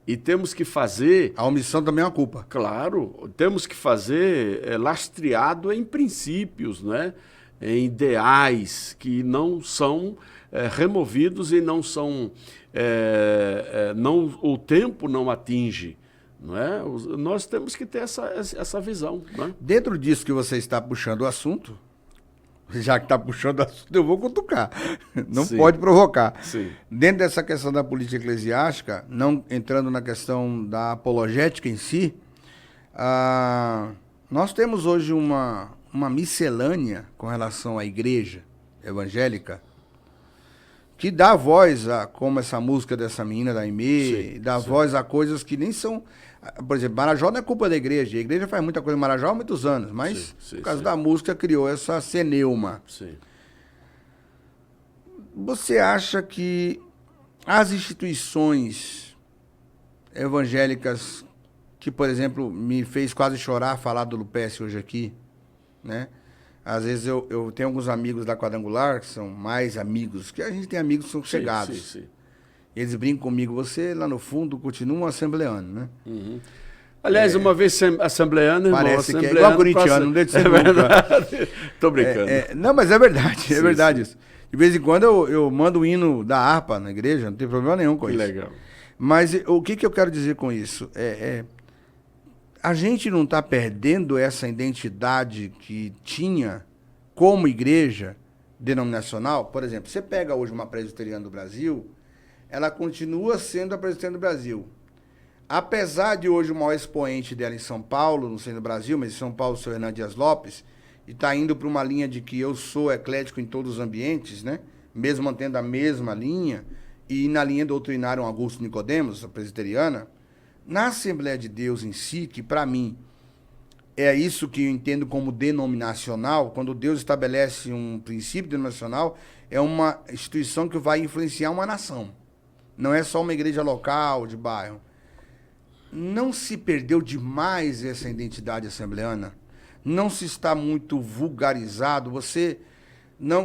Speaker 2: E temos que fazer...
Speaker 1: A omissão também é uma culpa.
Speaker 2: Claro, temos que fazer lastreado em princípios, né? Em ideais que não são removidos e não são... o tempo não atinge. Não é? Nós temos que ter essa visão. Né?
Speaker 1: Dentro disso que você está puxando o assunto, já que está puxando o assunto, eu vou cutucar. Não
Speaker 2: Sim.
Speaker 1: pode provocar.
Speaker 2: Sim.
Speaker 1: Dentro dessa questão da política eclesiástica, não entrando na questão da apologética em si, nós temos hoje uma miscelânea com relação à igreja evangélica que dá voz a, como essa música dessa menina da Aimee, dá voz a coisas que nem são... Por exemplo, Marajó não é culpa da igreja. A igreja faz muita coisa em Marajó há muitos anos, mas por causa da música criou essa ceneuma.
Speaker 2: Sim.
Speaker 1: Você acha que as instituições evangélicas, que, por exemplo, me fez quase chorar falar do Lupécio hoje aqui, né? Às vezes eu tenho alguns amigos da Quadrangular, que são mais amigos, que a gente tem amigos que são chegados.
Speaker 2: Sim.
Speaker 1: Eles brincam comigo, você lá no fundo continua um assembleano, né?
Speaker 2: Uhum. Aliás, uma vez assembleano,
Speaker 1: parece que é igual corintiano, não deixa de ser
Speaker 2: verdade. Tô brincando.
Speaker 1: Não, mas é verdade, é verdade isso. De vez em quando eu mando o hino da harpa na igreja, não tem problema nenhum com isso.
Speaker 2: Legal.
Speaker 1: Mas o que eu quero dizer com isso? A gente não está perdendo essa identidade que tinha como igreja denominacional. Por exemplo, você pega hoje uma presbiteriana do Brasil, ela continua sendo a presbiteriana do Brasil. Apesar de hoje o maior expoente dela em São Paulo, não sei no Brasil, mas em São Paulo, o seu Hernando Dias Lopes, e está indo para uma linha de que eu sou eclético em todos os ambientes, né? Mesmo mantendo a mesma linha, e na linha doutrinária Augusto Nicodemos, a presbiteriana, na Assembleia de Deus em si, que para mim é isso que eu entendo como denominacional, quando Deus estabelece um princípio denominacional, é uma instituição que vai influenciar uma nação. Não é só uma igreja local, de bairro. Não se perdeu demais essa identidade assembleana? Não se está muito vulgarizado?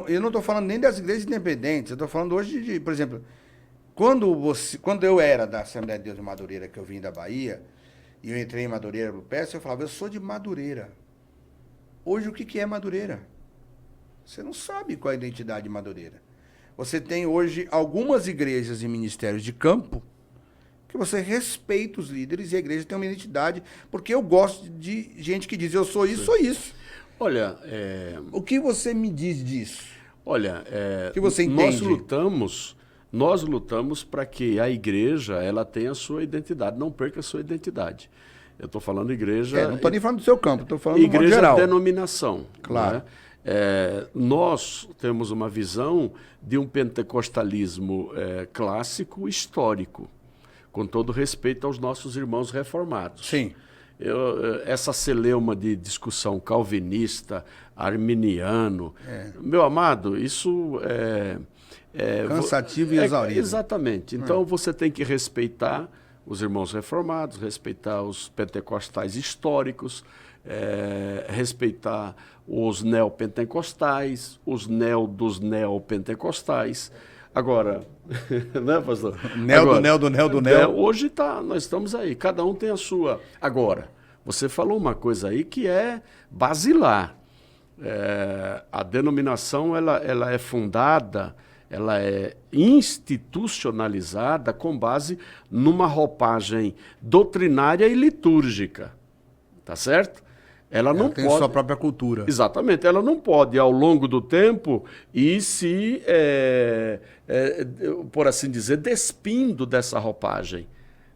Speaker 1: Eu não estou falando nem das igrejas independentes, eu estou falando hoje de, por exemplo, quando eu era da Assembleia de Deus de Madureira, que eu vim da Bahia, e eu entrei em Madureira pro Pérez, eu falava, eu sou de Madureira. Hoje, o que é Madureira? Você não sabe qual é a identidade de Madureira. Você tem hoje algumas igrejas e ministérios de campo que você respeita os líderes e a igreja tem uma identidade, porque eu gosto de gente que diz, eu sou isso, sou isso.
Speaker 2: Olha,
Speaker 1: o que você me diz disso?
Speaker 2: Olha,
Speaker 1: o que você entende?
Speaker 2: Nós lutamos para que a igreja ela tenha a sua identidade, não perca a sua identidade. Eu estou falando igreja...
Speaker 1: não estou nem falando do seu campo, estou falando do modo
Speaker 2: igreja
Speaker 1: geral.
Speaker 2: Denominação.
Speaker 1: Claro.
Speaker 2: Né? Nós temos uma visão de um pentecostalismo clássico, histórico, com todo respeito aos nossos irmãos reformados.
Speaker 1: Sim.
Speaker 2: Essa celeuma de discussão calvinista, arminiano, meu amado, isso
Speaker 1: cansativo e exaurido.
Speaker 2: Exatamente. Então você tem que respeitar os irmãos reformados, respeitar os pentecostais históricos, respeitar os neopentecostais, os dos neopentecostais. Agora, né, pastor?
Speaker 1: Do neo.
Speaker 2: Hoje nós estamos aí, cada um tem a sua. Agora, você falou uma coisa aí que é basilar. A denominação ela é fundada, ela é institucionalizada com base numa roupagem doutrinária e litúrgica. Tá certo? Ela não
Speaker 1: tem
Speaker 2: pode...
Speaker 1: sua própria cultura.
Speaker 2: Exatamente. Ela não pode, ao longo do tempo, ir se, por assim dizer, despindo dessa roupagem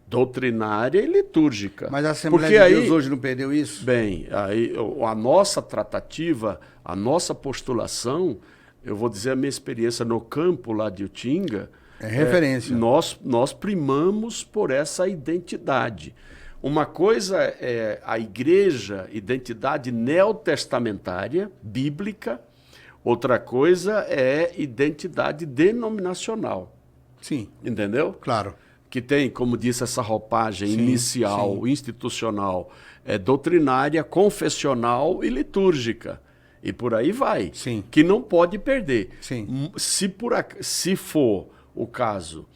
Speaker 2: doutrinária e litúrgica.
Speaker 1: Mas a Assembleia de Deus hoje não perdeu isso?
Speaker 2: Bem, aí, a nossa tratativa, a nossa postulação, eu vou dizer a minha experiência no campo lá de Utinga...
Speaker 1: referência.
Speaker 2: Nós primamos por essa identidade. Uma coisa é a igreja, identidade neotestamentária, bíblica. Outra coisa é identidade denominacional.
Speaker 1: Sim.
Speaker 2: Entendeu?
Speaker 1: Claro.
Speaker 2: Que tem, como disse, essa roupagem inicial, institucional, doutrinária, confessional e litúrgica. E por aí vai.
Speaker 1: Sim.
Speaker 2: Que não pode perder.
Speaker 1: Sim.
Speaker 2: Se for o caso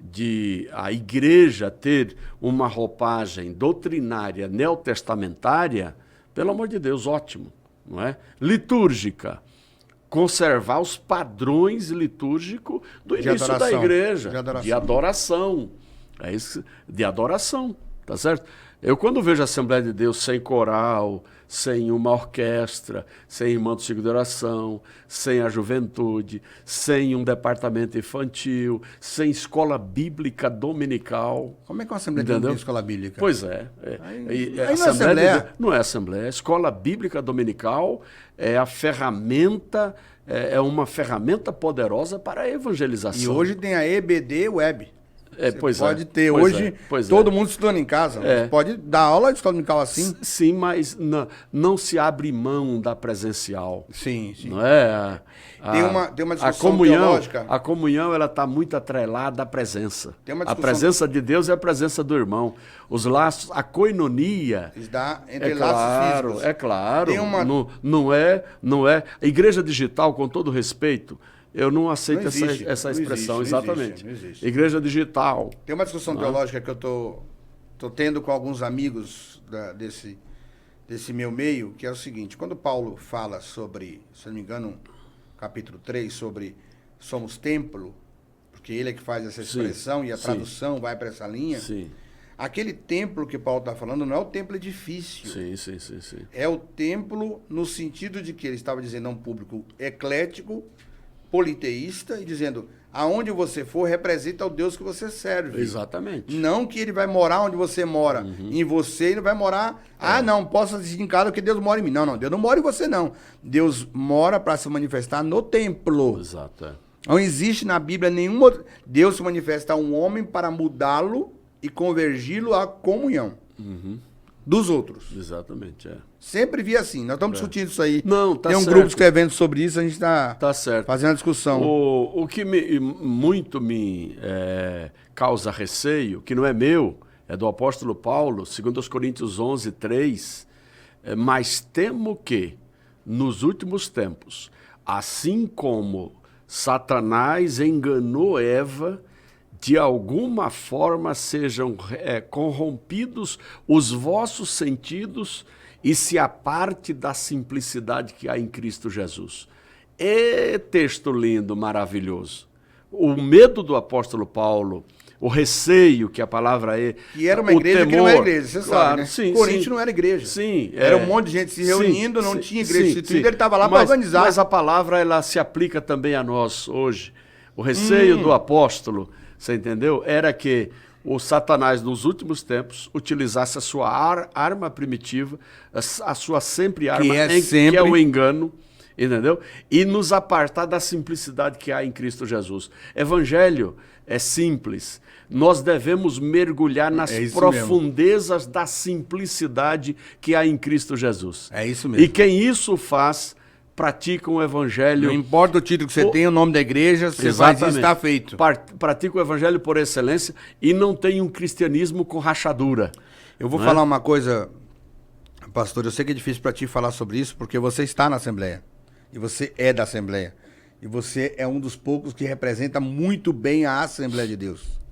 Speaker 2: de a igreja ter uma roupagem doutrinária neotestamentária, pelo amor de Deus, ótimo, não é? Litúrgica, conservar os padrões litúrgicos do início da igreja, de adoração. É isso, de adoração, tá certo? Eu, quando vejo a Assembleia de Deus sem coral, sem uma orquestra, sem irmão do ciclo de oração, sem a juventude, sem um departamento infantil, sem escola bíblica dominical.
Speaker 1: Como é que uma Assembleia de Deus tem escola bíblica?
Speaker 2: Pois é.
Speaker 1: Aí não é Assembleia?
Speaker 2: Não é Assembleia. Escola bíblica dominical é a ferramenta, é uma ferramenta poderosa para a evangelização.
Speaker 1: E hoje tem a EBD Web.
Speaker 2: Pois
Speaker 1: pode ter. Hoje, todo mundo estudando em casa. Você pode dar aula de escola dominical assim?
Speaker 2: Sim, mas não se abre mão da presencial.
Speaker 1: Sim.
Speaker 2: Não é?
Speaker 1: Tem uma discussão teológica.
Speaker 2: A comunhão ela muito atrelada à presença.
Speaker 1: A
Speaker 2: presença de Deus é a presença do irmão. Os laços, a koinonia.
Speaker 1: Está entre laços físicos.
Speaker 2: É claro. Não é. A igreja digital, com todo respeito, eu não aceito essa expressão, exatamente.
Speaker 1: Não existe.
Speaker 2: Igreja digital.
Speaker 1: Tem uma discussão teológica que eu tô tendo com alguns amigos desse meu meio, que é o seguinte: quando Paulo fala sobre, se não me engano, capítulo 3, sobre somos templo, porque ele é que faz essa expressão e a tradução vai para essa linha.
Speaker 2: Sim.
Speaker 1: Aquele templo que Paulo está falando não é o templo edifício.
Speaker 2: Sim.
Speaker 1: É o templo no sentido de que ele estava dizendo a um público eclético, politeísta, e dizendo, aonde você for, representa o Deus que você serve.
Speaker 2: Exatamente.
Speaker 1: Não que ele vai morar onde você mora. Em você ele vai morar... não, posso assistir em casa porque Deus mora em mim. Não, Deus não mora em você, não. Deus mora para se manifestar no templo.
Speaker 2: Exato.
Speaker 1: Não existe na Bíblia nenhuma... Deus se manifesta a um homem para mudá-lo e convergi-lo à comunhão dos outros.
Speaker 2: Exatamente,
Speaker 1: Sempre vi assim. Nós estamos discutindo isso aí.
Speaker 2: Não, tá
Speaker 1: Tem um
Speaker 2: certo.
Speaker 1: grupo escrevendo sobre isso, a gente está
Speaker 2: certo.
Speaker 1: fazendo a discussão.
Speaker 2: O que muito me causa receio, que não é meu, é do apóstolo Paulo, 2 Coríntios 11, 3, mas temo que, nos últimos tempos, assim como Satanás enganou Eva, de alguma forma sejam corrompidos os vossos sentidos e se aparte da simplicidade que há em Cristo Jesus. É texto lindo, maravilhoso. O medo do apóstolo Paulo, o receio, que a palavra é...
Speaker 1: E era uma igreja que não era igreja, você sabe, né?
Speaker 2: Sim,
Speaker 1: Coríntios não era igreja.
Speaker 2: Sim.
Speaker 1: Era um monte de gente se reunindo, não tinha igreja instituída, ele estava lá para organizar.
Speaker 2: Mas a palavra, ela se aplica também a nós hoje. O receio do apóstolo, você entendeu? Era que o Satanás, nos últimos tempos, utilizasse a sua arma primitiva, a sua sempre arma, que é o engano, entendeu? E nos apartar da simplicidade que há em Cristo Jesus. Evangelho é simples. Nós devemos mergulhar nas profundezas da simplicidade que há em Cristo Jesus.
Speaker 1: É isso mesmo.
Speaker 2: E quem isso faz, pratica um evangelho...
Speaker 1: Não importa o título que você tem, o nome da igreja, você faz isso, está feito.
Speaker 2: Pratica o evangelho por excelência e não tem um cristianismo com rachadura.
Speaker 1: Eu vou falar uma coisa, pastor, eu sei que é difícil para ti falar sobre isso, porque você está na Assembleia. E você é da Assembleia. E você é um dos poucos que representa muito bem a Assembleia de Deus.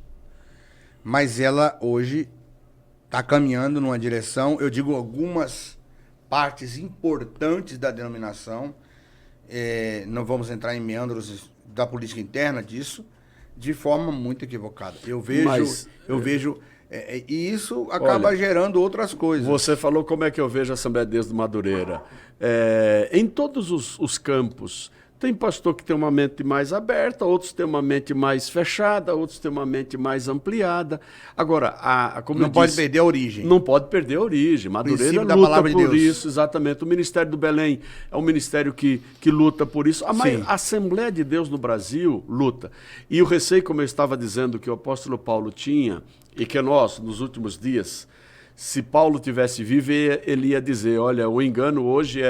Speaker 1: Mas ela hoje está caminhando numa direção, eu digo algumas partes importantes da denominação, não vamos entrar em meandros da política interna disso, de forma muito equivocada. Eu vejo, e isso acaba gerando outras coisas.
Speaker 2: Você falou como é que eu vejo a Assembleia de Deus do Madureira. Em todos os campos, tem pastor que tem uma mente mais aberta, outros têm uma mente mais fechada, outros têm uma mente mais ampliada. Agora, como
Speaker 1: não pode perder a origem.
Speaker 2: Não pode perder a origem. Madureira
Speaker 1: da
Speaker 2: luta
Speaker 1: palavra
Speaker 2: por
Speaker 1: de Deus.
Speaker 2: isso, exatamente. O Ministério do Belém é um ministério que luta por isso. A Assembleia de Deus no Brasil luta. E o receio, como eu estava dizendo, que o apóstolo Paulo tinha, e que nós, nos últimos dias, se Paulo tivesse vivo, ele ia dizer, olha, o engano hoje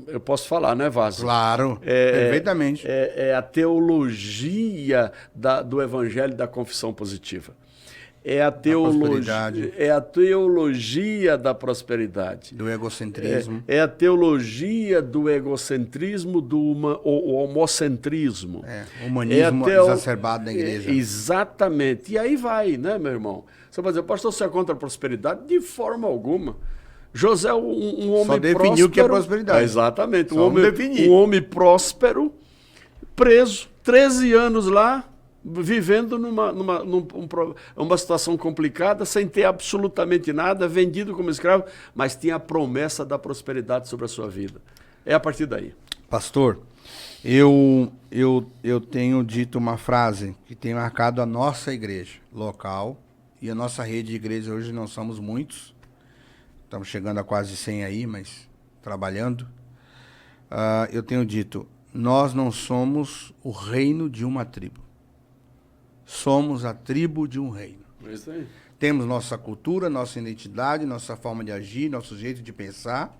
Speaker 2: eu posso falar, né, Vaso?
Speaker 1: Claro, perfeitamente.
Speaker 2: É a teologia do evangelho da confissão positiva. É a teologia da prosperidade.
Speaker 1: Do egocentrismo.
Speaker 2: É a teologia do egocentrismo, o homocentrismo.
Speaker 1: O humanismo exacerbado da igreja.
Speaker 2: Exatamente. E aí vai, né, meu irmão? Você vai dizer, pastor, você é contra a prosperidade? De forma alguma. José é um homem próspero. Só
Speaker 1: definiu o que é prosperidade.
Speaker 2: Exatamente. Um homem próspero, preso, 13 anos lá, vivendo numa situação complicada, sem ter absolutamente nada, vendido como escravo, mas tinha a promessa da prosperidade sobre a sua vida. É a partir daí.
Speaker 1: Pastor, eu tenho dito uma frase que tem marcado a nossa igreja local, e a nossa rede de igreja hoje não somos muitos, estamos chegando a quase 100 aí, mas trabalhando. Eu tenho dito, nós não somos o reino de uma tribo. Somos a tribo de um reino.
Speaker 2: Isso aí.
Speaker 1: Temos nossa cultura, nossa identidade, nossa forma de agir, nosso jeito de pensar,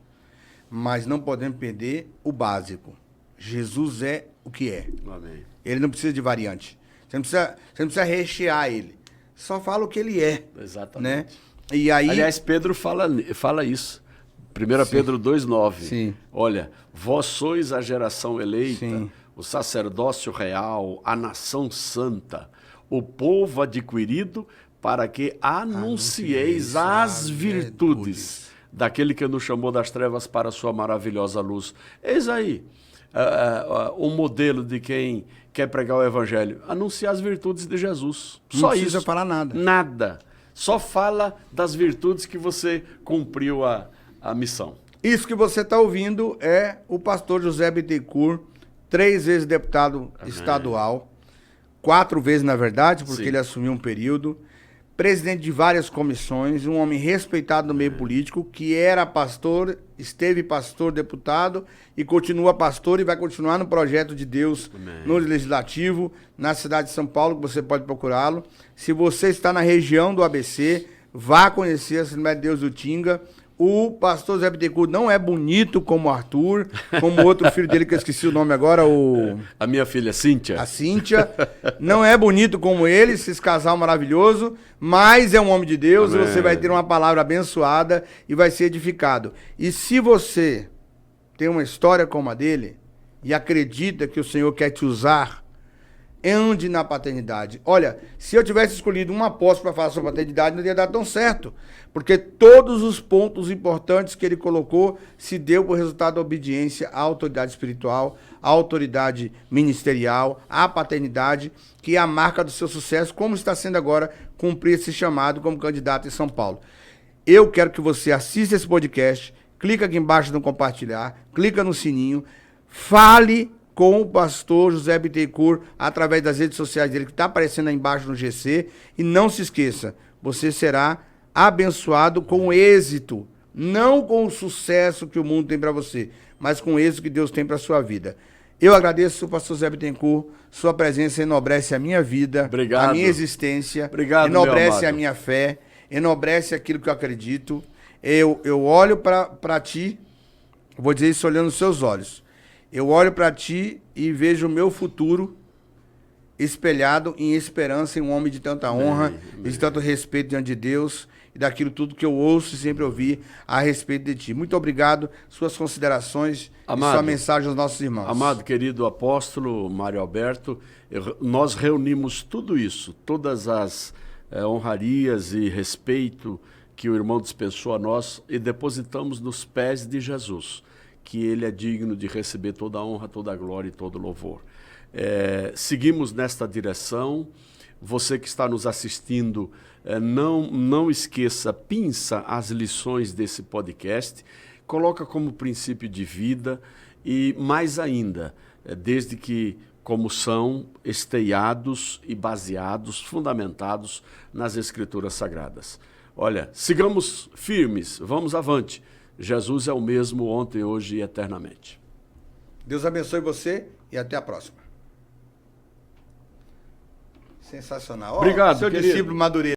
Speaker 1: mas não podemos perder o básico. Jesus é o que é.
Speaker 2: Amém.
Speaker 1: Ele não precisa de variante. Você não precisa rechear ele. Só fala o que ele é.
Speaker 2: Exatamente.
Speaker 1: Né? E aí...
Speaker 2: Aliás, Pedro fala isso. 1 Pedro 2,9.
Speaker 1: Sim.
Speaker 2: Olha, vós sois a geração eleita,
Speaker 1: Sim.
Speaker 2: o sacerdócio real, a nação santa, o povo adquirido, para que anuncieis as virtudes daquele que nos chamou das trevas para a sua maravilhosa luz. Eis aí o modelo de quem quer pregar o evangelho. Anunciar as virtudes de Jesus. Só isso.
Speaker 1: Não precisa falar nada.
Speaker 2: Nada. Só fala das virtudes que você cumpriu a missão.
Speaker 1: Isso que você está ouvindo é o pastor José Bittencourt, 3 vezes deputado estadual, 4 vezes na verdade, porque ele assumiu um período, presidente de várias comissões, um homem respeitado no meio político, que era pastor, esteve pastor, deputado, e continua pastor e vai continuar no projeto de Deus no Legislativo, na cidade de São Paulo, que você pode procurá-lo. Se você está na região do ABC, vá conhecer a Assembleia de Deus do Tinga. O pastor Zé Bittencourt não é bonito como o Arthur, como o outro filho dele, que eu esqueci o nome agora,
Speaker 2: A minha filha, Cíntia.
Speaker 1: A Cíntia. Não é bonito como ele, esse casal maravilhoso, mas é um homem de Deus. Amém. E você vai ter uma palavra abençoada e vai ser edificado. E se você tem uma história como a dele e acredita que o Senhor quer te usar ande na paternidade. Olha, se eu tivesse escolhido um apóstolo para falar sobre paternidade, não ia dar tão certo. Porque todos os pontos importantes que ele colocou se deu por resultado da obediência à autoridade espiritual, à autoridade ministerial, à paternidade, que é a marca do seu sucesso, como está sendo agora cumprir esse chamado como candidato em São Paulo. Eu quero que você assista esse podcast, clica aqui embaixo no compartilhar, clica no sininho, fale com o pastor José Bittencourt através das redes sociais dele, que está aparecendo aí embaixo no GC. E não se esqueça, você será abençoado com êxito, não com o sucesso que o mundo tem para você, mas com o êxito que Deus tem para a sua vida. Eu agradeço, pastor José Bittencourt, sua presença enobrece a minha vida,
Speaker 2: Obrigado.
Speaker 1: a minha existência,
Speaker 2: Obrigado,
Speaker 1: enobrece a minha fé, enobrece aquilo que eu acredito. Eu olho para ti, vou dizer isso olhando nos seus olhos. Eu olho para ti e vejo o meu futuro espelhado em esperança em um homem de tanta honra e de tanto respeito diante de Deus e daquilo tudo que eu ouço e sempre ouvi a respeito de ti. Muito obrigado. Suas considerações e sua mensagem aos nossos irmãos.
Speaker 2: Amado, querido apóstolo Mário Alberto, nós reunimos tudo isso, todas as honrarias e respeito que o irmão dispensou a nós e depositamos nos pés de Jesus, que ele é digno de receber toda a honra, toda a glória e todo o louvor. Seguimos nesta direção. Você que está nos assistindo, não esqueça, pinça as lições desse podcast, coloca como princípio de vida e, mais ainda, desde que, como são, esteiados e baseados, fundamentados nas Escrituras Sagradas. Olha, sigamos firmes, vamos avante. Jesus é o mesmo ontem, hoje e eternamente.
Speaker 1: Deus abençoe você e até a próxima. Sensacional.
Speaker 2: Obrigado,
Speaker 1: seu
Speaker 2: querido.
Speaker 1: discípulo Madureira.